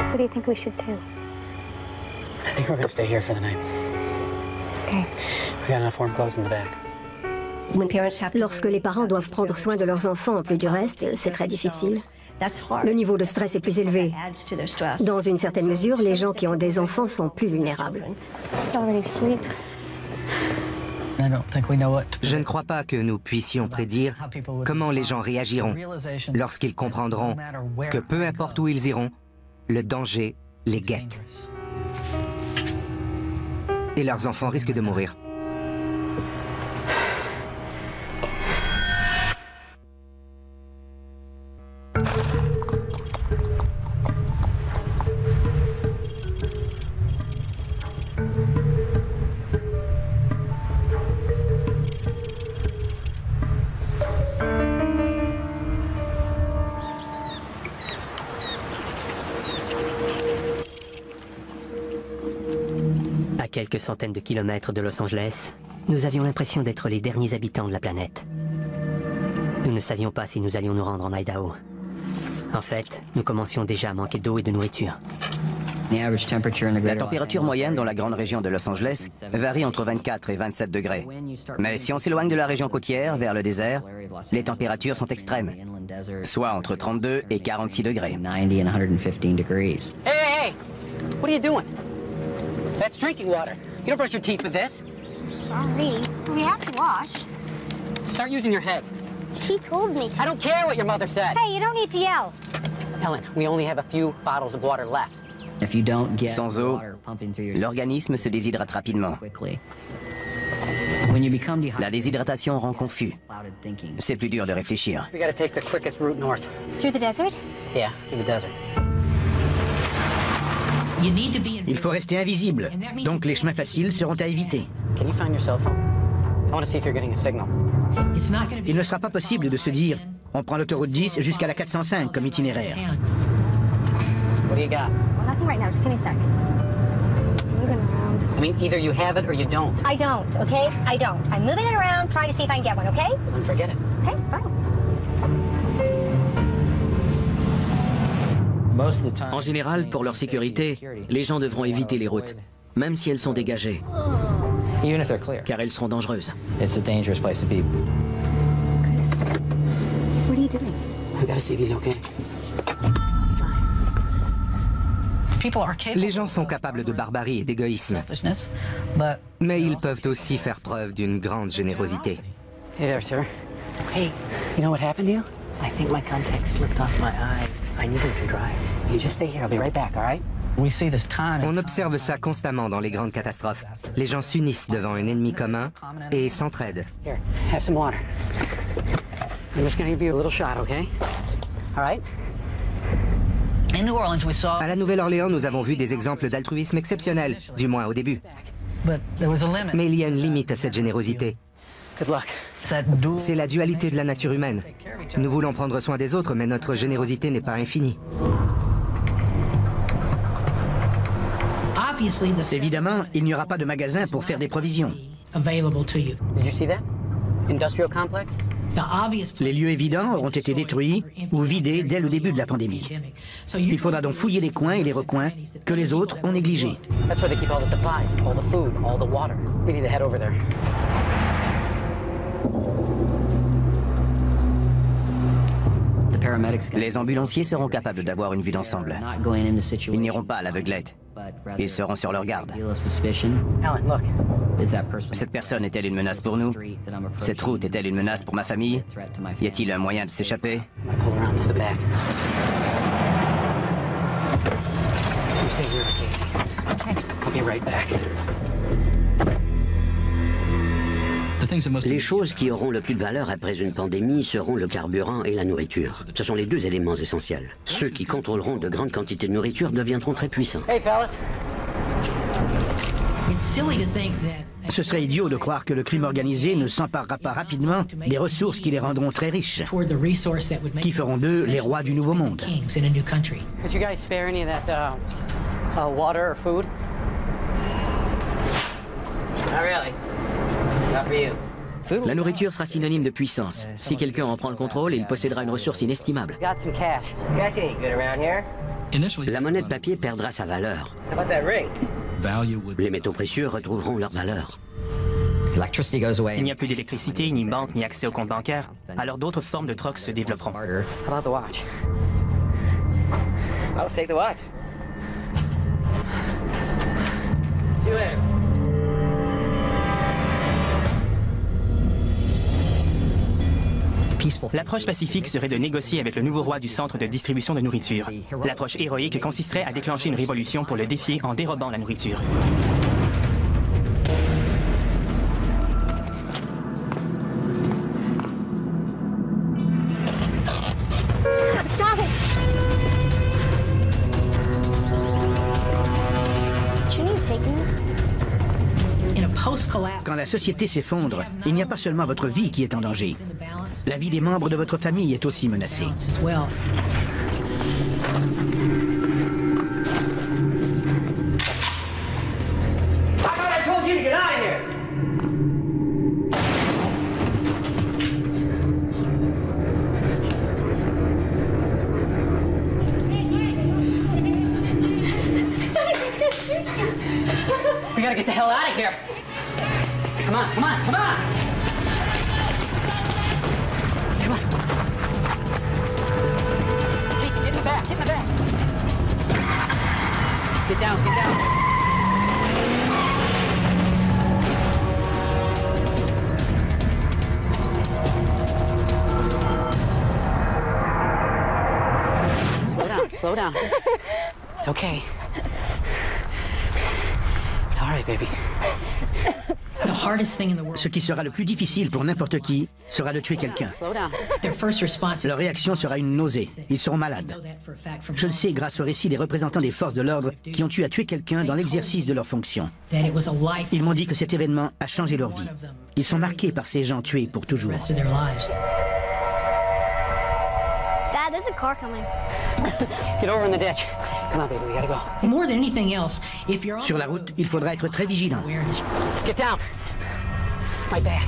What do you think we should do? I think we're gonna stay here for the night. Okay. We got enough warm clothes in the back. Lorsque les parents doivent prendre soin de leurs enfants en plus du reste, c'est très difficile. Le niveau de stress est plus élevé. Dans une certaine mesure, les gens qui ont des enfants sont plus vulnérables. Je ne crois pas que nous puissions prédire comment les gens réagiront lorsqu'ils comprendront que peu importe où ils iront, le danger les guette. Et leurs enfants risquent de mourir. À quelques centaines de kilomètres de Los Angeles, nous avions l'impression d'être les derniers habitants de la planète. Nous ne savions pas si nous allions nous rendre en Idaho. En fait, nous commencions déjà à manquer d'eau et de nourriture. La température moyenne dans la grande région de Los Angeles varie entre 24 et 27 degrés. Mais si on s'éloigne de la région côtière vers le désert, les températures sont extrêmes, soit entre 32 et 46 degrés. Hey! What are you doing? That's drinking water. You don't brush your teeth with this. Sorry. We have to wash. Start using your head. She told me to. I don't care what your mother said. Hey, you don't need to yell. Helen, we only have a few bottles of water left. Sans eau, l'organisme se déshydrate rapidement. La déshydratation rend confus. C'est plus dur de réfléchir. We gotta take the quickest route north. Through the desert? Yeah, through the desert. Il faut rester invisible, donc les chemins faciles seront à éviter. Can you find your cell phone? I want to see if you're getting a signal. Il ne sera pas possible de se dire on prend l'autoroute 10 jusqu'à la 405 comme itinéraire. What do you got? Well, nothing right now. Just give me a sec. Moving around. I mean, either you have it or you don't. I don't, okay? I don't. I'm moving it around, trying to see if I can get one, okay? Well, then forget it. Okay, fine. En général, pour leur sécurité, les gens devront éviter les routes, même si elles sont dégagées, car elles seront dangereuses. It's a dangerous place to be. What are you doing? I gotta see if he's okay. Les gens sont capables de barbarie et d'égoïsme, mais ils peuvent aussi faire preuve d'une grande générosité. Hey there, sir. Hey, you know what happened to you? I think my contacts slipped off my eyes. I need them to dry. You just stay here. I'll be right back, all right? On observe ça constamment dans les grandes catastrophes. Les gens s'unissent devant un ennemi commun et s'entraident. Here, have some water. I'm just gonna give you a little shot, okay? All right? À la Nouvelle-Orléans, nous avons vu des exemples d'altruisme exceptionnels, du moins au début. Mais il y a une limite à cette générosité. C'est la dualité de la nature humaine. Nous voulons prendre soin des autres, mais notre générosité n'est pas infinie. Évidemment, il n'y aura pas de magasin pour faire des provisions. Did you see that? industrial complex? Les lieux évidents auront été détruits ou vidés dès le début de la pandémie. Il faudra donc fouiller les coins et les recoins que les autres ont négligés. That's where they keep all the supplies, all the food, all the water. We need to head over there. Les ambulanciers seront capables d'avoir une vue d'ensemble. Ils n'iront pas à l'aveuglette. Ils seront sur leur garde. Cette personne est-elle une menace pour nous? Cette route est-elle une menace pour ma famille? Y a-t-il un moyen de s'échapper? Les choses qui auront le plus de valeur après une pandémie seront le carburant et la nourriture. Ce sont les deux éléments essentiels. Ceux qui contrôleront de grandes quantités de nourriture deviendront très puissants. Hey, fellas. Ce serait idiot de croire que le crime organisé ne s'emparera pas rapidement des ressources qui les rendront très riches, qui feront d'eux les rois du Nouveau Monde. Could you guys spare any of that water or food? Not really. Not for you. La nourriture sera synonyme de puissance. Si quelqu'un en prend le contrôle, il possédera une ressource inestimable. Got some cash. Cash ain't good around here. La monnaie de papier perdra sa valeur. How about that ring? Les métaux précieux retrouveront leur valeur. S'il n'y a plus d'électricité, ni banque, ni accès au compte bancaire, alors d'autres formes de troc se développeront. How about the watch? I'll take the watch. See you later. L'approche pacifique serait de négocier avec le nouveau roi du centre de distribution de nourriture. L'approche héroïque consisterait à déclencher une révolution pour le défier en dérobant la nourriture. Stop it! Shouldn't you have taken this? Quand la société s'effondre, il n'y a pas seulement votre vie qui est en danger. La vie des membres de votre famille est aussi menacée. We gotta get the hell out of here. Come on, come on, come on! Come on. Casey, get in the back, get in the back. Get down, get down. Slow down, slow down. It's okay. It's all right, baby. Ce qui sera le plus difficile pour n'importe qui sera de tuer quelqu'un. Leur réaction sera une nausée. Ils seront malades. Je le sais grâce au récit des représentants des forces de l'ordre qui ont eu à tuer quelqu'un dans l'exercice de leurs fonctions. Ils m'ont dit que cet événement a changé leur vie. Ils sont marqués par ces gens tués pour toujours. Dad, there's a car coming. Get over in the ditch. Come on, baby, we gotta go. Sur la route, il faudra être très vigilant. Get down. My bag.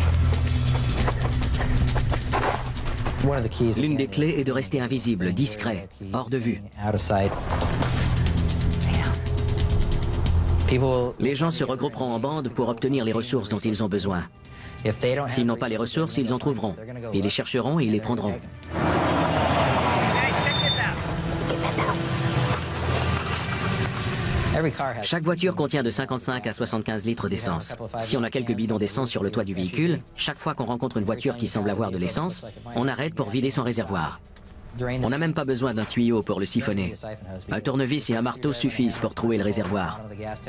L'une des clés est de rester invisible, discret, hors de vue. Les gens se regrouperont en bande pour obtenir les ressources dont ils ont besoin. S'ils n'ont pas les ressources, ils en trouveront. Ils les chercheront et ils les prendront. Chaque voiture contient de 55 à 75 litres d'essence. Si on a quelques bidons d'essence sur le toit du véhicule, chaque fois qu'on rencontre une voiture qui semble avoir de l'essence, on arrête pour vider son réservoir. On n'a même pas besoin d'un tuyau pour le siphonner. Un tournevis et un marteau suffisent pour trouver le réservoir.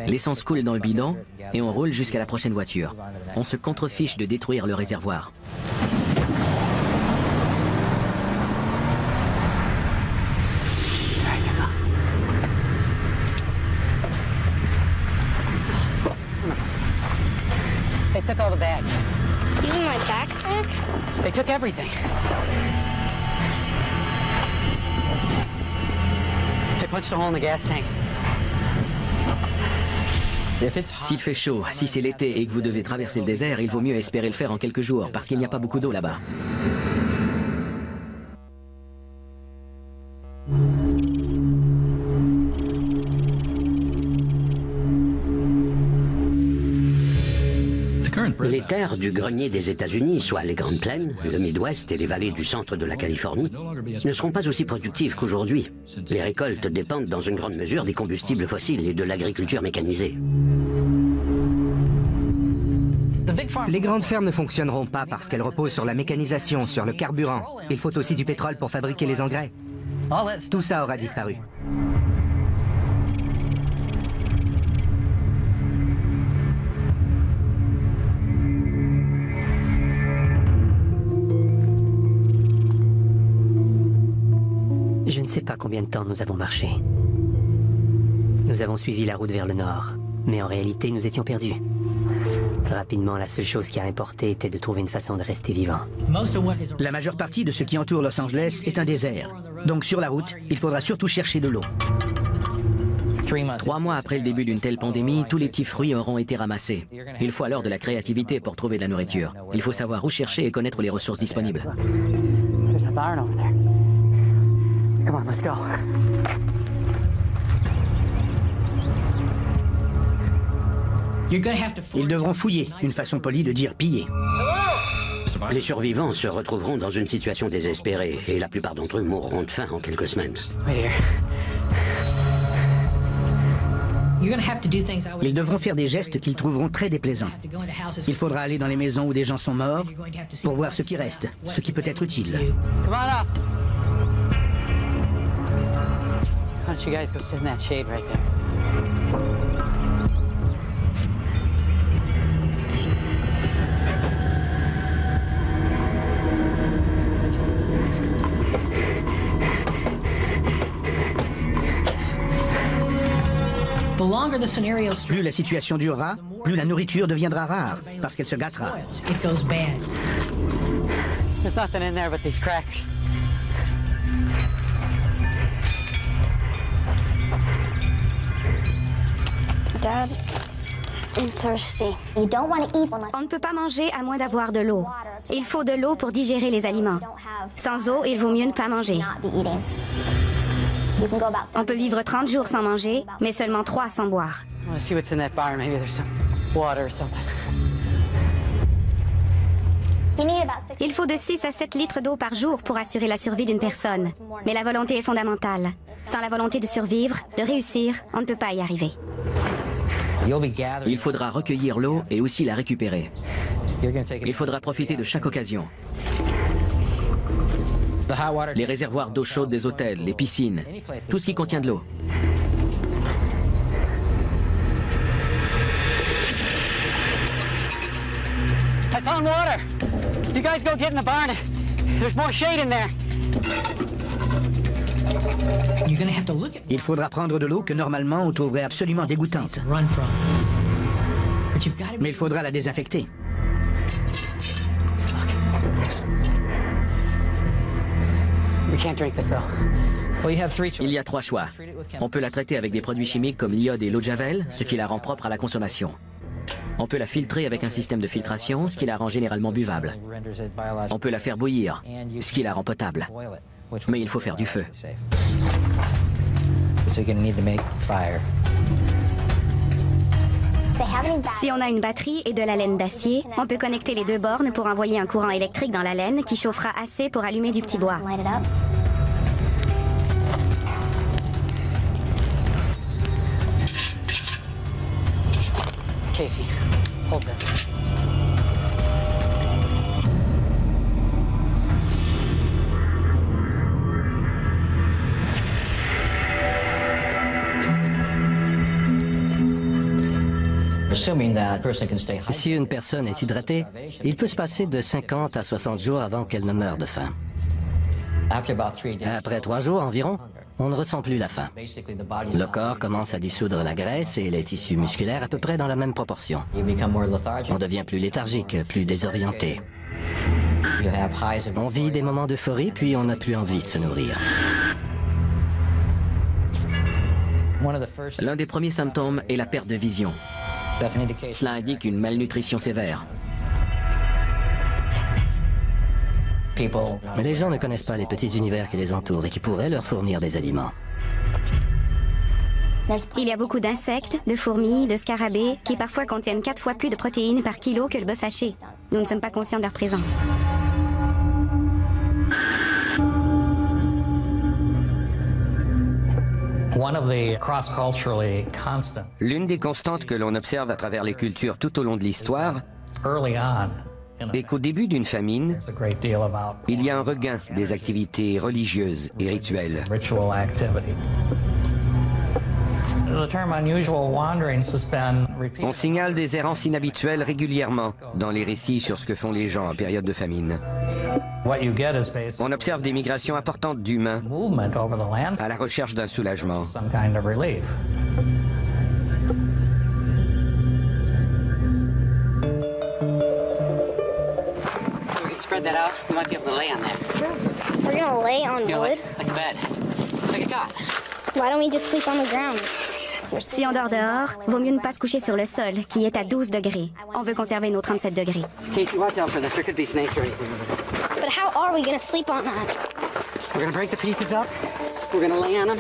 L'essence coule dans le bidon et on roule jusqu'à la prochaine voiture. On se contrefiche de détruire le réservoir. They took all the bags. Even my backpack? They took everything. They punched a hole in the gas tank. S'il fait chaud, si c'est l'été et que vous devez traverser le désert, il vaut mieux espérer le faire en quelques jours, parce qu'il n'y a pas beaucoup d'eau là-bas. Les terres du grenier des États-Unis, soit les Grandes Plaines, le Midwest et les vallées du centre de la Californie, ne seront pas aussi productives qu'aujourd'hui. Les récoltes dépendent dans une grande mesure des combustibles fossiles et de l'agriculture mécanisée. Les grandes fermes ne fonctionneront pas parce qu'elles reposent sur la mécanisation, sur le carburant. Il faut aussi du pétrole pour fabriquer les engrais. Tout ça aura disparu. Je ne sais pas combien de temps nous avons marché. Nous avons suivi la route vers le nord, mais en réalité, nous étions perdus. Rapidement, la seule chose qui a importé était de trouver une façon de rester vivant. La majeure partie de ce qui entoure Los Angeles est un désert. Donc sur la route, il faudra surtout chercher de l'eau. 3 mois après le début d'une telle pandémie, tous les petits fruits auront été ramassés. Il faut alors de la créativité pour trouver de la nourriture. Il faut savoir où chercher et connaître les ressources disponibles. Come on, let's go. Ils devront fouiller, une façon polie de dire piller. Les survivants se retrouveront dans une situation désespérée et la plupart d'entre eux mourront de faim en quelques semaines. Ils devront faire des gestes qu'ils trouveront très déplaisants. Il faudra aller dans les maisons où des gens sont morts pour voir ce qui reste, ce qui peut être utile. Come on up. Why don't you guys go sit in that shade right there? Plus la situation durera, plus la nourriture deviendra rare, parce qu'elle se gâtera. There's nothing in there but these crackers. Dad, I'm thirsty. You don't want to eat. On ne peut pas manger à moins d'avoir de l'eau. Il faut de l'eau pour digérer les aliments. Sans eau, il vaut mieux ne pas manger. On peut vivre 30 jours sans manger, mais seulement 3 sans boire. I want to see what's in that bar. Maybe there's some water or something. Il faut de 6 à 7 litres d'eau par jour pour assurer la survie d'une personne. Mais la volonté est fondamentale. Sans la volonté de survivre, de réussir, on ne peut pas y arriver. Il faudra recueillir l'eau et aussi la récupérer. Il faudra profiter de chaque occasion. Les réservoirs d'eau chaude des hôtels, les piscines, tout ce qui contient de l'eau. I found water. You guys go get in the barn. There's more shade in there. Il faudra prendre de l'eau que normalement on trouverait absolument dégoûtante. Mais il faudra la désinfecter. We can't drink this though. Il y a 3 choix. On peut la traiter avec des produits chimiques comme l'iode et l'eau de javel, ce qui la rend propre à la consommation. On peut la filtrer avec un système de filtration, ce qui la rend généralement buvable. On peut la faire bouillir, ce qui la rend potable. Mais il faut faire du feu. Si on a une batterie et de la laine d'acier, on peut connecter les 2 bornes pour envoyer un courant électrique dans la laine qui chauffera assez pour allumer du petit bois. Casey, hold this. Si une personne est hydratée, il peut se passer de 50 à 60 jours avant qu'elle ne meure de faim. Après 3 jours environ, on ne ressent plus la faim. Le corps commence à dissoudre la graisse et les tissus musculaires à peu près dans la même proportion. On devient plus léthargique, plus désorienté. On vit des moments d'euphorie, puis on n'a plus envie de se nourrir. L'un des premiers symptômes est la perte de vision. Cela indique une malnutrition sévère. Mais les gens ne connaissent pas les petits univers qui les entourent et qui pourraient leur fournir des aliments. Il y a beaucoup d'insectes, de fourmis, de scarabées, qui parfois contiennent 4 fois plus de protéines par kilo que le bœuf haché. Nous ne sommes pas conscients de leur présence. L'une des constantes que l'on observe à travers les cultures tout au long de l'histoire est qu'au début d'une famine, il y a un regain des activités religieuses et rituelles. On signale des errances inhabituelles régulièrement dans les récits sur ce que font les gens en période de famine. On observe des migrations importantes d'humains à la recherche d'un soulagement. Spread that out. You might be able to lay on there. We're gonna lay on wood? Like a bed. Like a cot. Why don't we just sleep on the ground? Si on dort dehors, vaut mieux ne pas se coucher sur le sol, qui est à 12 degrés. On veut conserver nos 37 degrés. Casey, watch out for this. There could be snakes or anything. But how are we gonna sleep on that? We're gonna break the pieces up. We're gonna lay on them.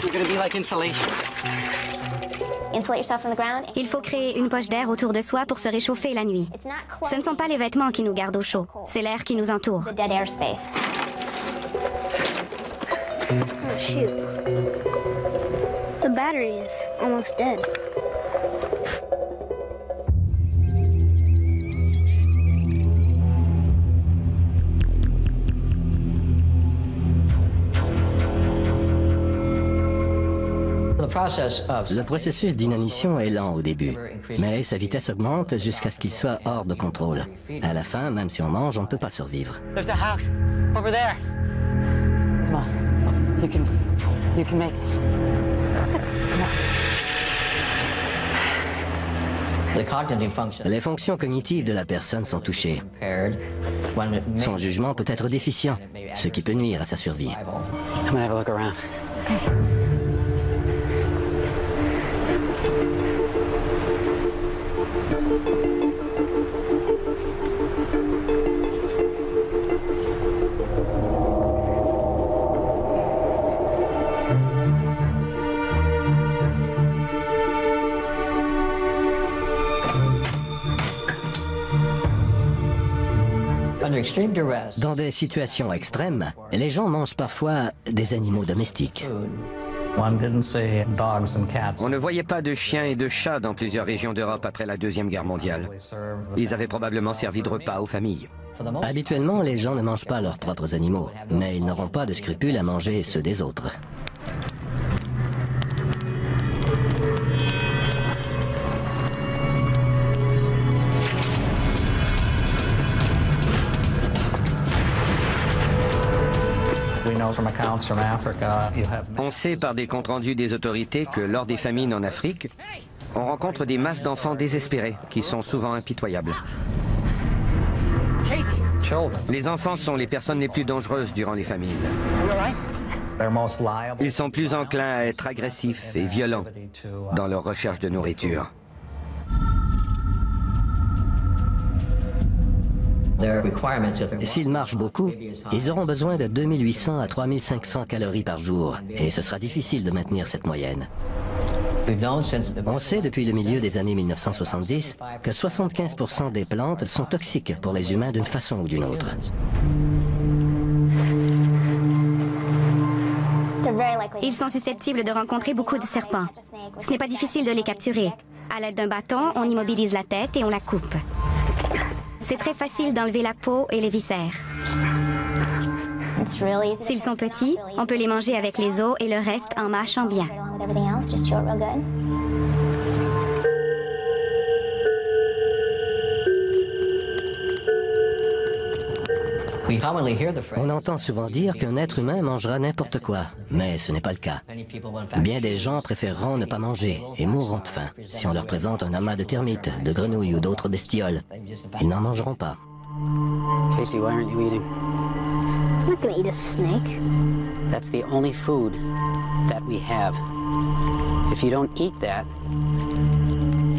We're gonna be like insulation. Il faut créer une poche d'air autour de soi pour se réchauffer la nuit. Ce ne sont pas les vêtements qui nous gardent au chaud, c'est l'air qui nous entoure. Oh shoot. The battery is almost dead. Le processus d'inanition est lent au début, mais sa vitesse augmente jusqu'à ce qu'il soit hors de contrôle. À la fin, même si on mange, on ne peut pas survivre. There's a house over there. Come on. You can make this. Les fonctions cognitives de la personne sont touchées. Son jugement peut être déficient, ce qui peut nuire à sa survie. I'm gonna have a look around. Dans des situations extrêmes, les gens mangent parfois des animaux domestiques. On ne voyait pas de chiens et de chats dans plusieurs régions d'Europe après la Deuxième Guerre mondiale. Ils avaient probablement servi de repas aux familles. Habituellement, les gens ne mangent pas leurs propres animaux, mais ils n'auront pas de scrupules à manger ceux des autres. On sait par des comptes rendus des autorités que lors des famines en Afrique, on rencontre des masses d'enfants désespérés qui sont souvent impitoyables. Les enfants sont les personnes les plus dangereuses durant les famines. Ils sont plus enclins à être agressifs et violents dans leur recherche de nourriture. S'ils marchent beaucoup, ils auront besoin de 2800 à 3500 calories par jour, et ce sera difficile de maintenir cette moyenne. On sait depuis le milieu des années 1970 que 75% des plantes sont toxiques pour les humains d'une façon ou d'une autre. Ils sont susceptibles de rencontrer beaucoup de serpents. Ce n'est pas difficile de les capturer. À l'aide d'un bâton, on immobilise la tête et on la coupe. C'est très facile d'enlever la peau et les viscères. S'ils sont petits, on peut les manger avec les os et le reste en mâchant bien. On entend souvent dire qu'un être humain mangera n'importe quoi, mais ce n'est pas le cas. Bien des gens préféreront ne pas manger et mourront de faim. Si on leur présente un amas de termites, de grenouilles ou d'autres bestioles, ils n'en mangeront pas. Casey, why aren't you eating? I'm not gonna eat a snake. That's the only food that we have. If you don't eat that,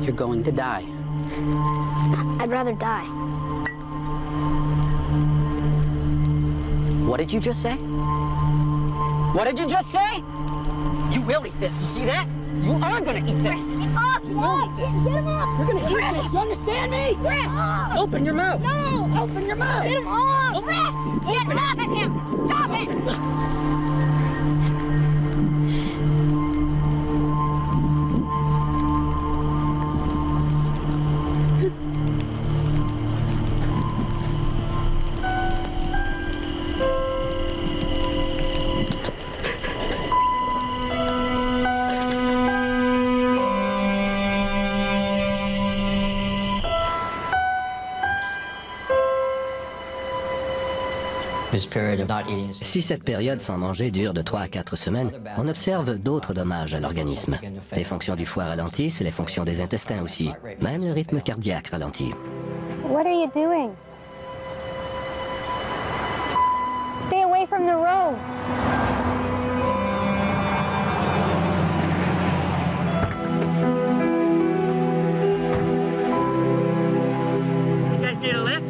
You're going to die. I'd rather die. What did you just say? What did you just say? You will eat this, you see that? You are gonna eat this. Chris, get off! Get him off! You're gonna eat this, you understand me? Chris! Open your mouth! No! Open your mouth! Get him off! Chris! Get off of him! Stop it! Si cette période sans manger dure de 3 à 4 semaines, on observe d'autres dommages à l'organisme. Les fonctions du foie ralentissent, les fonctions des intestins aussi. Même le rythme cardiaque ralentit. What are you doing? Stay away from the road. You guys need a lift?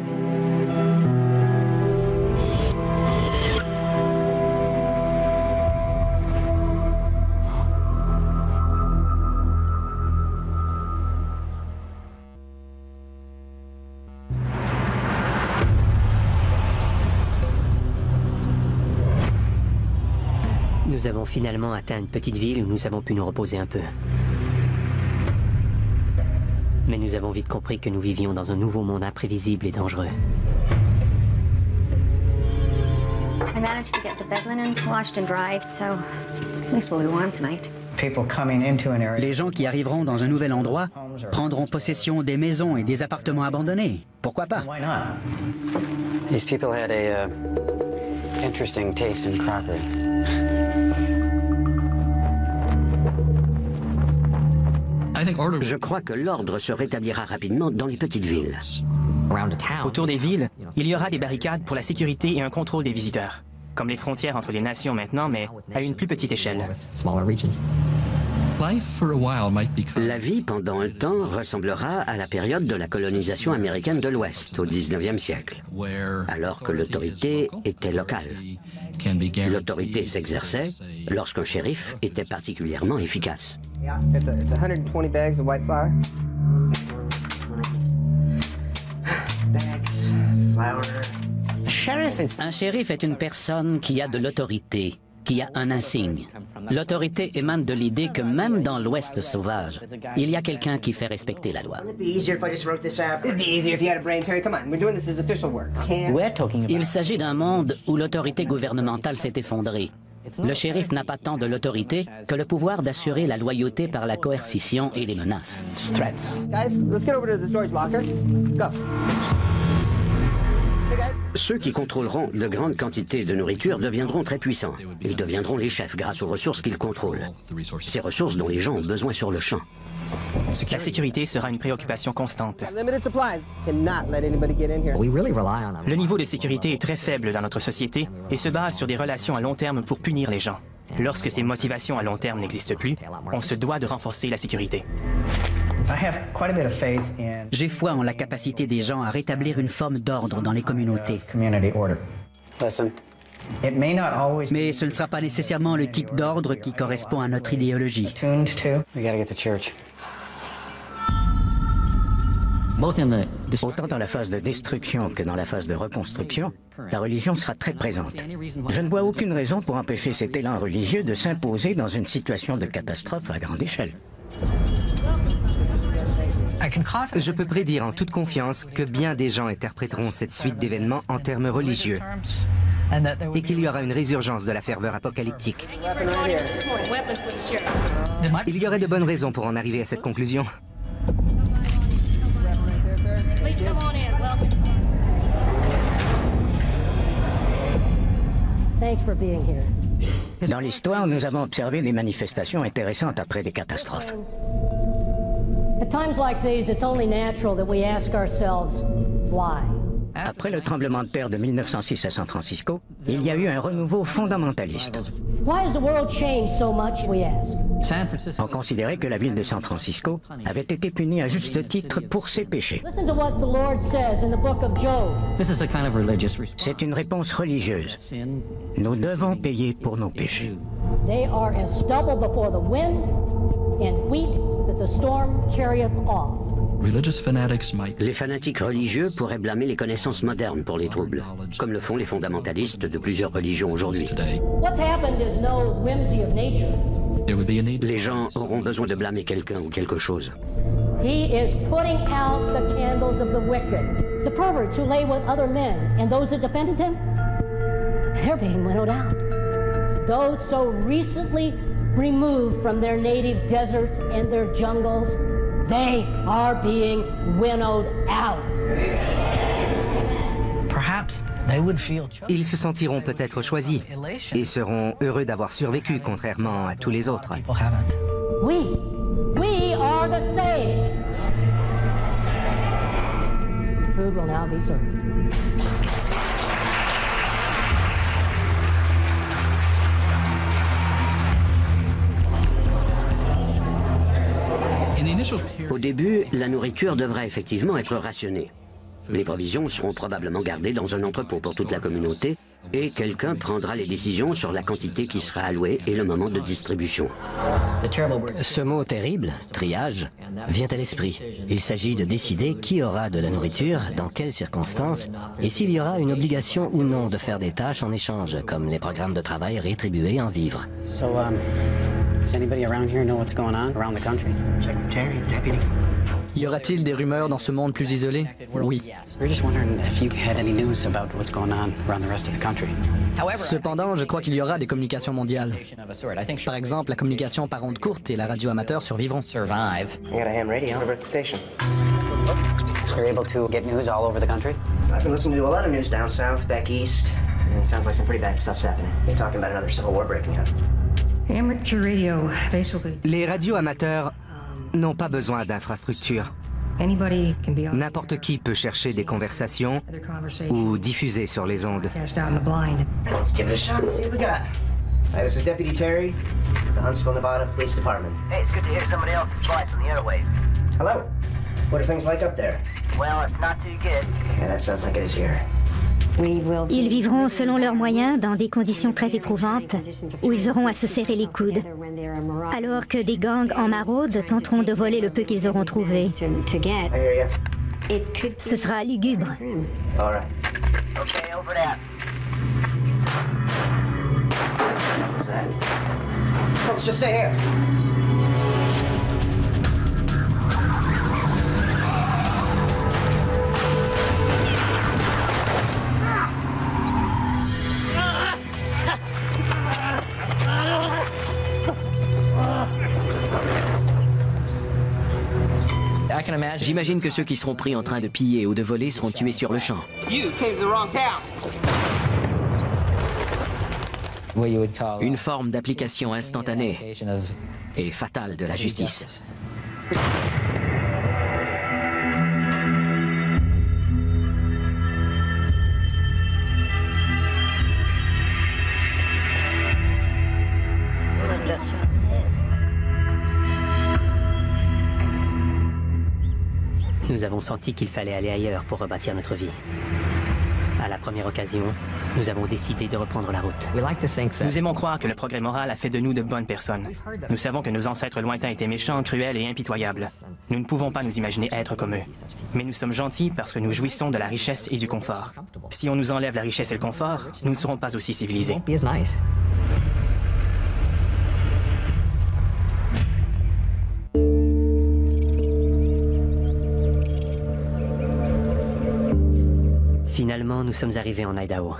Nous avons finalement atteint une petite ville où nous avons pu nous reposer un peu. Mais nous avons vite compris que nous vivions dans un nouveau monde imprévisible et dangereux. I managed to get the bed linens washed and dried, so at least we'll be warm tonight. Les gens qui arriveront dans un nouvel endroit prendront possession des maisons et des appartements abandonnés. Pourquoi pas? These people had a interesting taste in crockery. Je crois que l'ordre se rétablira rapidement dans les petites villes. Autour des villes, il y aura des barricades pour la sécurité et un contrôle des visiteurs. Comme les frontières entre les nations maintenant, mais à une plus petite échelle. La vie, pendant un temps, ressemblera à la période de la colonisation américaine de l'Ouest, au 19e siècle, alors que l'autorité était locale. L'autorité s'exerçait lorsqu'un shérif était particulièrement efficace. It's 120 bags of white flour. Un shérif est une personne qui a de l'autorité, qui a un insigne. L'autorité émane de l'idée que même dans l'Ouest sauvage, il y a quelqu'un qui fait respecter la loi. Il s'agit d'un monde où l'autorité gouvernementale s'est effondrée. Le shérif n'a pas tant de l'autorité que le pouvoir d'assurer la loyauté par la coercition et les menaces. Ceux qui contrôleront de grandes quantités de nourriture deviendront très puissants. Ils deviendront les chefs grâce aux ressources qu'ils contrôlent. Ces ressources dont les gens ont besoin sur le champ. La sécurité sera une préoccupation constante. Le niveau de sécurité est très faible dans notre société et se base sur des relations à long terme pour punir les gens. Lorsque ces motivations à long terme n'existent plus, on se doit de renforcer la sécurité. J'ai foi en la capacité des gens à rétablir une forme d'ordre dans les communautés. Mais ce ne sera pas nécessairement le type d'ordre qui correspond à notre idéologie. Autant dans la phase de destruction que dans la phase de reconstruction, la religion sera très présente. Je ne vois aucune raison pour empêcher cet élan religieux de s'imposer dans une situation de catastrophe à grande échelle. Je peux prédire en toute confiance que bien des gens interpréteront cette suite d'événements en termes religieux et qu'il y aura une résurgence de la ferveur apocalyptique. Il y aurait de bonnes raisons pour en arriver à cette conclusion. Dans l'histoire, nous avons observé des manifestations intéressantes après des catastrophes. Après le tremblement de terre de 1906 à San Francisco, il y a eu un renouveau fondamentaliste. Why has the world changed so much, we ask? On considérait que la ville de San Francisco avait été punie à juste titre pour ses péchés. C'est une réponse religieuse. Nous devons payer pour nos péchés. Les fanatiques religieux pourraient blâmer les connaissances modernes pour les troubles, comme le font les fondamentalistes de plusieurs religions aujourd'hui. Les gens auront besoin de blâmer quelqu'un ou quelque chose. He is putting out the candles of the wicked. The perverts who lay with other men and those that defended them, they're being winnowed out. Those so recently removed from their native deserts and their jungles, they are being winnowed out. Ils se sentiront peut-être choisis et seront heureux d'avoir survécu, contrairement à tous les autres. We are the same. Food will now be served. Au début, la nourriture devra effectivement être rationnée. Les provisions seront probablement gardées dans un entrepôt pour toute la communauté et quelqu'un prendra les décisions sur la quantité qui sera allouée et le moment de distribution. Ce mot terrible, triage, vient à l'esprit. Il s'agit de décider qui aura de la nourriture, dans quelles circonstances, et s'il y aura une obligation ou non de faire des tâches en échange, comme les programmes de travail rétribués en vivres. Does anybody around here know what's going on around the country? Secretary, deputy. Y aura-t-il des rumeurs dans ce monde plus isolé? Oui. Cependant, je crois qu'il y aura des communications mondiales. Par exemple, la communication par ondes courtes et la radio amateur survivront. You're able to get news all over the country? I've been listening to a lot of news down south, back east, and it sounds like some pretty bad stuff's happening. They're talking about another civil war breaking out. Les radios amateurs n'ont pas besoin d'infrastructures. N'importe qui peut chercher des conversations ou diffuser sur les ondes. Let's give it a shot and see what we got. Hi, this is Deputy Terry, the Huntsville, Nevada Police Department. Hey, it's good to hear somebody else's voice on the airwaves. Hello. What are things like up there? Well, it's not too good. Yeah, that sounds like it is here. Ils vivront selon leurs moyens dans des conditions très éprouvantes où ils auront à se serrer les coudes, alors que des gangs en maraude tenteront de voler le peu qu'ils auront trouvé. Ce sera lugubre. Folks, just stay here. J'imagine que ceux qui seront pris en train de piller ou de voler seront tués sur le champ. Une forme d'application instantanée et fatale de la justice. Nous avons senti qu'il fallait aller ailleurs pour rebâtir notre vie. À la première occasion, nous avons décidé de reprendre la route. Nous aimons croire que le progrès moral a fait de nous de bonnes personnes. Nous savons que nos ancêtres lointains étaient méchants, cruels et impitoyables. Nous ne pouvons pas nous imaginer être comme eux. Mais nous sommes gentils parce que nous jouissons de la richesse et du confort. Si on nous enlève la richesse et le confort, nous ne serons pas aussi civilisés. Finalement, nous sommes arrivés en Idaho.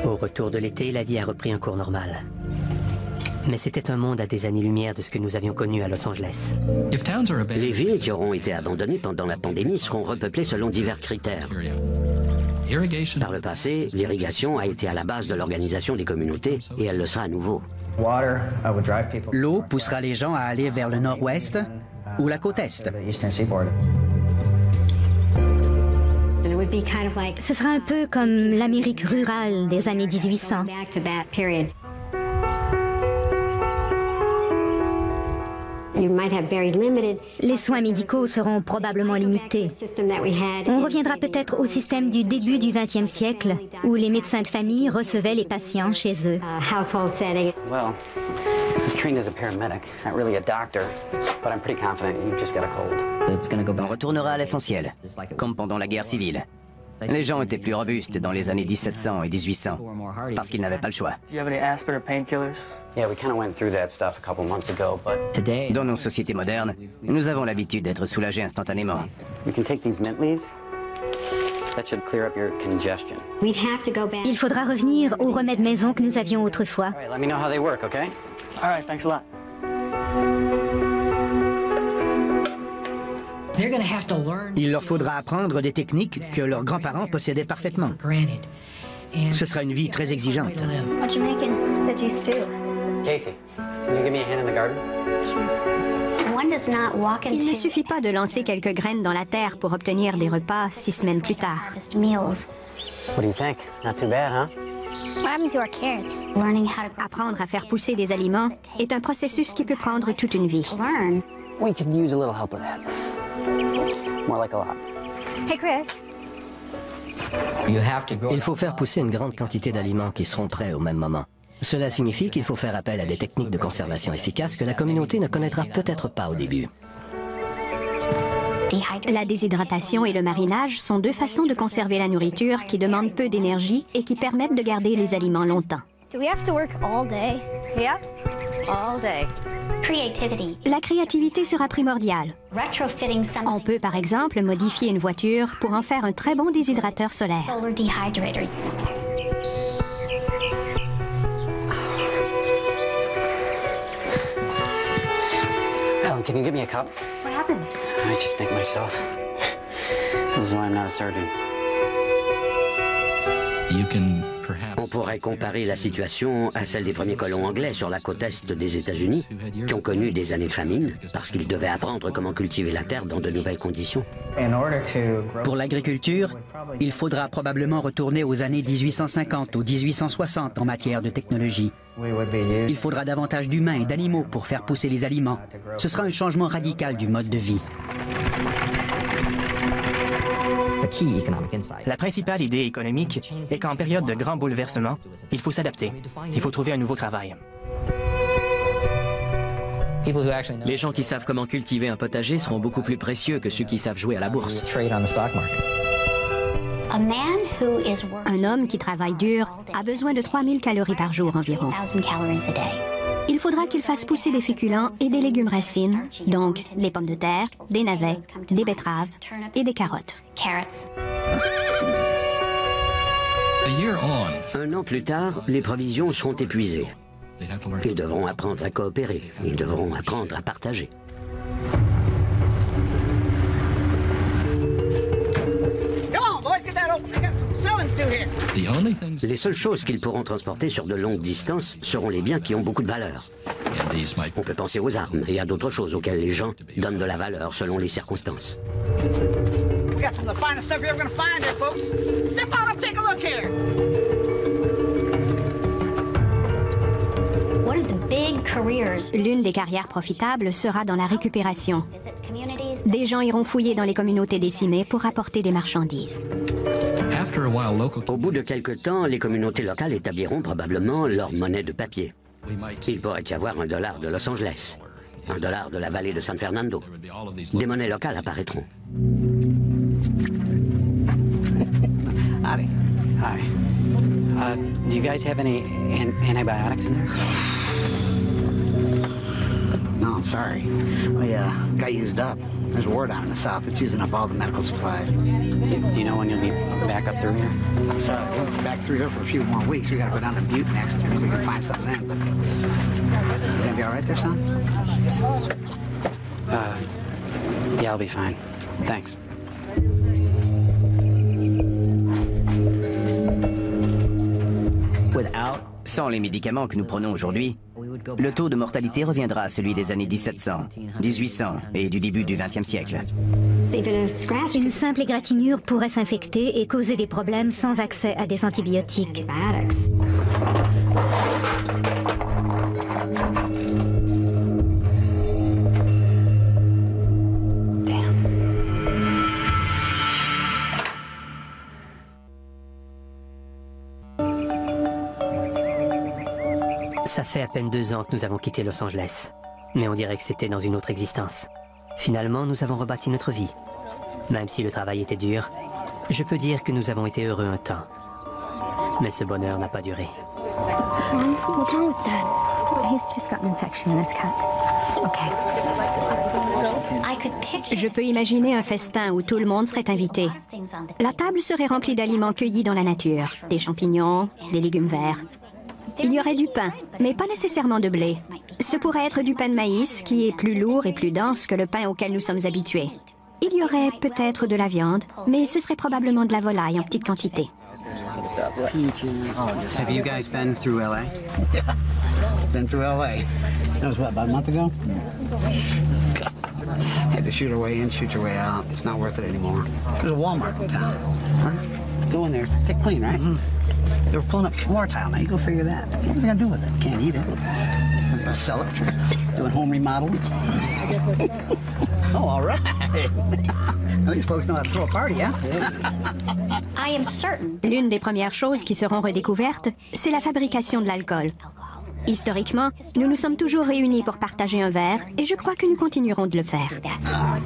Au retour de l'été, la vie a repris un cours normal. Mais c'était un monde à des années-lumière de ce que nous avions connu à Los Angeles. Les villes qui auront été abandonnées pendant la pandémie seront repeuplées selon divers critères. Par le passé, l'irrigation a été à la base de l'organisation des communautés et elle le sera à nouveau. L'eau poussera les gens à aller vers le nord-ouest ou la côte est. Ce sera un peu comme l'Amérique rurale des années 1800. Les soins médicaux seront probablement limités. On reviendra peut-être au système du début du XXe siècle, où les médecins de famille recevaient les patients chez eux. Well, I was trained as a paramedic, not really a doctor, but I'm pretty confident you've just got a cold. On retournera à l'essentiel, comme pendant la guerre civile. Les gens étaient plus robustes dans les années 1700 et 1800, parce qu'ils n'avaient pas le choix. Do you have any aspirin or painkillers? Yeah, we kind of went through that stuff a couple months ago, but Dans nos sociétés modernes, nous avons l'habitude d'être soulagés instantanément. you can take these mint leaves. That should clear up your congestion. Il faudra revenir aux remèdes maison que nous avions autrefois. All right, let me know how they work, okay? All right, thanks a lot. Il leur faudra apprendre des techniques que leurs grands-parents possédaient parfaitement. Ce sera une vie très exigeante. What you making? Veggie stew. Casey, can you give me a hand in the garden? One does not walk into Il ne suffit pas de lancer quelques graines dans la terre pour obtenir des repas 6 semaines plus tard. meals. What do you think? Not too bad, huh? What happened to our carrots? Learning how to Apprendre à faire pousser des aliments est un processus qui peut prendre toute une vie. learn. We could use a little help with that. More like a lot. Hey, Chris. Il faut faire pousser une grande quantité d'aliments qui seront prêts au même moment. Cela signifie qu'il faut faire appel à des techniques de conservation efficaces que la communauté ne connaîtra peut-être pas au début. La déshydratation et le marinage sont deux façons de conserver la nourriture qui demandent peu d'énergie et qui permettent de garder les aliments longtemps. Do we have to work all day? Yeah, all day. Creativity. La créativité sera primordiale. Retrofitting some On peut par exemple modifier une voiture pour en faire un très bon déshydrateur solaire. solar dehydrator. Alan, can you give me a cup? What happened? I just think myself. This is why I'm not a surgeon. On pourrait comparer la situation à celle des premiers colons anglais sur la côte est des États-Unis, qui ont connu des années de famine parce qu'ils devaient apprendre comment cultiver la terre dans de nouvelles conditions. Pour l'agriculture, il faudra probablement retourner aux années 1850 ou 1860 en matière de technologie. Il faudra davantage d'humains et d'animaux pour faire pousser les aliments. Ce sera un changement radical du mode de vie. La principale idée économique est qu'en période de grands bouleversements, il faut s'adapter. Il faut trouver un nouveau travail. Les gens qui savent comment cultiver un potager seront beaucoup plus précieux que ceux qui savent jouer à la bourse. A man who is working Un homme qui travaille dur a besoin de 3000 calories par jour environ. 1,000 calories a day. Il faudra qu'il fasse pousser des féculents et des légumes racines, donc des pommes de terre, des navets, des betteraves et des carottes. Carrots. Un an plus tard, les provisions seront épuisées. Ils devront apprendre à coopérer. Ils devront apprendre à partager. Les seules choses qu'ils pourront transporter sur de longues distances seront les biens qui ont beaucoup de valeur. On peut penser aux armes et à d'autres choses auxquelles les gens donnent de la valeur selon les circonstances. One of the big careers. L'une des carrières profitables sera dans la récupération. Des gens iront fouiller dans les communautés décimées pour apporter des marchandises. Au bout de quelque temps, les communautés locales établiront probablement leur monnaie de papier. Il pourrait y avoir $1 de Los Angeles, $1 de la vallée de San Fernando. Des monnaies locales apparaîtront. Howdy. Hi. Do you guys have any antibiotics in there? No, I'm sorry. We got used up. There's war down in the south. It's using up all the medical supplies. Do you know when you'll be back up through here? I'm sorry. We'll be back through here for a few more weeks. We gotta go down to Butte next year if we can find something then. But you gonna be all right there, son? Yeah, I'll be fine. Thanks. Sans les médicaments que nous prenons aujourd'hui, le taux de mortalité reviendra à celui des années 1700, 1800 et du début du XXe siècle. Une simple égratignure pourrait s'infecter et causer des problèmes sans accès à des antibiotiques. fait à peine 2 ans que nous avons quitté Los Angeles. Mais on dirait que c'était dans une autre existence. Finalement, nous avons rebâti notre vie. Même si le travail était dur, je peux dire que nous avons été heureux un temps. Mais ce bonheur n'a pas duré. Mom, what's wrong with Dad? He's just got an infection in his cut. Okay. Je peux imaginer un festin où tout le monde serait invité. La table serait remplie d'aliments cueillis dans la nature. Des champignons, des légumes verts. Il y aurait du pain, mais pas nécessairement de blé. Ce pourrait être du pain de maïs, qui est plus lourd et plus dense que le pain auquel nous sommes habitués. Il y aurait peut-être de la viande, mais ce serait probablement de la volaille en petite quantité. Have you guys been through LA? Been through LA? That was what, about a month ago? You had to shoot your way in, shoot your way out. It's not worth it anymore. There's a Walmart in town. Right? Go in there, take clean, right? They were pulling up floor tile. Now you go figure that. What are they gonna do with it? Can't eat it. Sell it. Doing home remodeling. Oh, all right. These folks know how to throw a party, huh? L'une des premières choses qui seront redécouvertes, c'est la fabrication de l'alcool. Historiquement, nous nous sommes toujours réunis pour partager un verre et je crois que nous continuerons de le faire.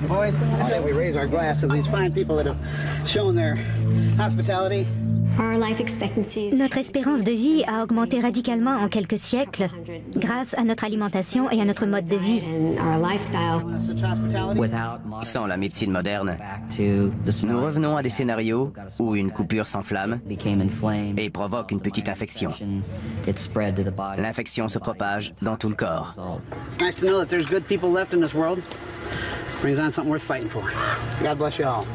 Boys, I say we raise our glass to these fine people that have shown their hospitality. Notre espérance de vie a augmenté radicalement en quelques siècles grâce à notre alimentation et à notre mode de vie. Sans la médecine moderne, nous revenons à des scénarios où une coupure s'enflamme et provoque une petite infection. L'infection se propage dans tout le corps. It's nice to know that there's good people left in this world. Brings on something worth fighting for. God bless you all.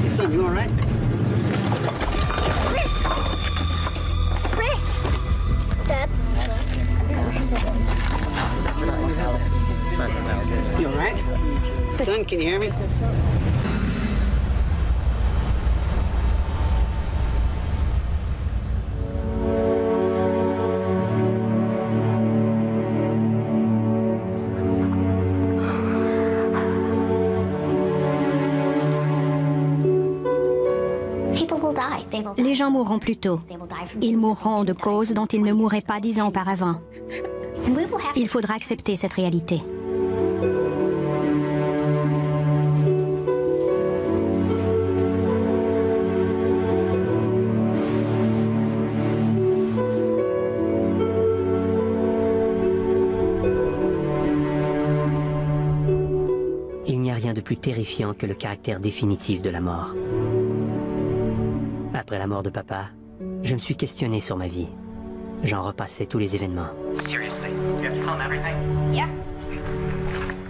Hey, son, you all right? Dad. You all right? Son, can you hear me? Les gens mourront plus tôt. Ils mourront de causes dont ils ne mourraient pas 10 ans auparavant. Il faudra accepter cette réalité. Il n'y a rien de plus terrifiant que le caractère définitif de la mort. Après la mort de papa, je me suis questionné sur ma vie. J'en repassais tous les événements.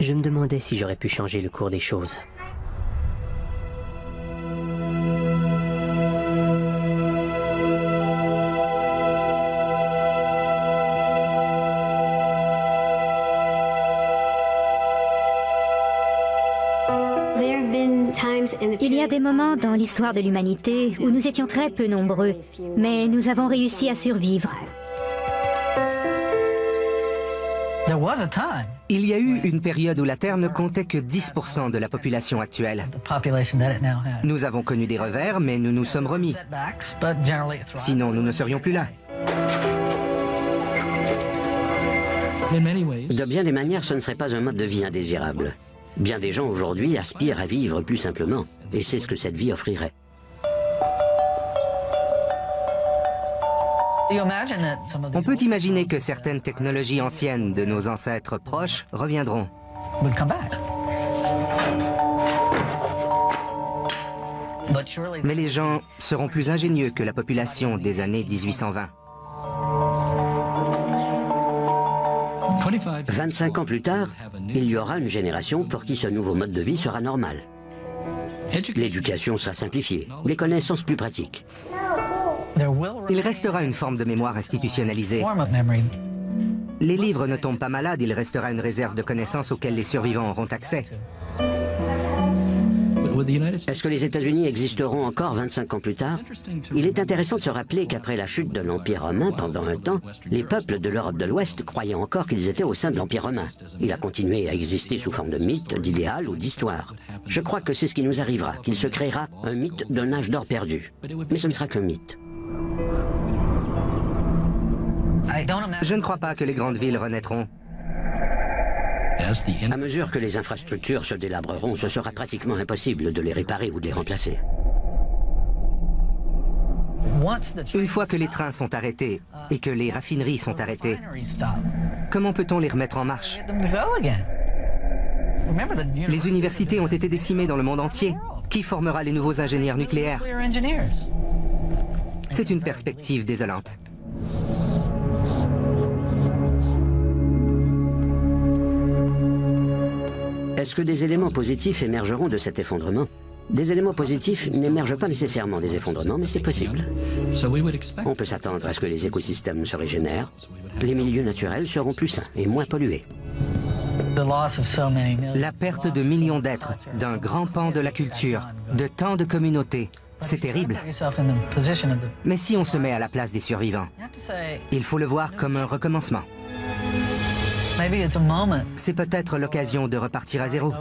Je me demandais si j'aurais pu changer le cours des choses. Il y a des moments dans l'histoire de l'humanité où nous étions très peu nombreux, mais nous avons réussi à survivre. Il y a eu une période où la Terre ne comptait que 10% de la population actuelle. Nous avons connu des revers, mais nous nous sommes remis. Sinon, nous ne serions plus là. De bien des manières, ce ne serait pas un mode de vie indésirable. Bien des gens aujourd'hui aspirent à vivre plus simplement, et c'est ce que cette vie offrirait. On peut imaginer que certaines technologies anciennes de nos ancêtres proches reviendront. Mais les gens seront plus ingénieux que la population des années 1820. 25 ans plus tard, il y aura une génération pour qui ce nouveau mode de vie sera normal. L'éducation sera simplifiée, les connaissances plus pratiques. Il restera une forme de mémoire institutionnalisée. Les livres ne tombent pas malades, il restera une réserve de connaissances auxquelles les survivants auront accès. Est-ce que les États-Unis existeront encore 25 ans plus tard? Il est intéressant de se rappeler qu'après la chute de l'Empire romain, pendant un temps, les peuples de l'Europe de l'Ouest croyaient encore qu'ils étaient au sein de l'Empire romain. Il a continué à exister sous forme de mythe, d'idéal ou d'histoire. Je crois que c'est ce qui nous arrivera, qu'il se créera un mythe d'un âge d'or perdu. Mais ce ne sera qu'un mythe. Je ne crois pas que les grandes villes renaîtront. À mesure que les infrastructures se délabreront, ce sera pratiquement impossible de les réparer ou de les remplacer. Une fois que les trains sont arrêtés et que les raffineries sont arrêtées, comment peut-on les remettre en marche? Les universités ont été décimées dans le monde entier. Qui formera les nouveaux ingénieurs nucléaires? C'est une perspective désolante. Est-ce que des éléments positifs émergeront de cet effondrement? Des éléments positifs n'émergent pas nécessairement des effondrements, mais c'est possible. On peut s'attendre à ce que les écosystèmes se régénèrent, les milieux naturels seront plus sains et moins pollués. La perte de millions d'êtres, d'un grand pan de la culture, de tant de communautés, c'est terrible. Mais si on se met à la place des survivants, il faut le voir comme un recommencement. C'est peut-être l'occasion de repartir à zéro.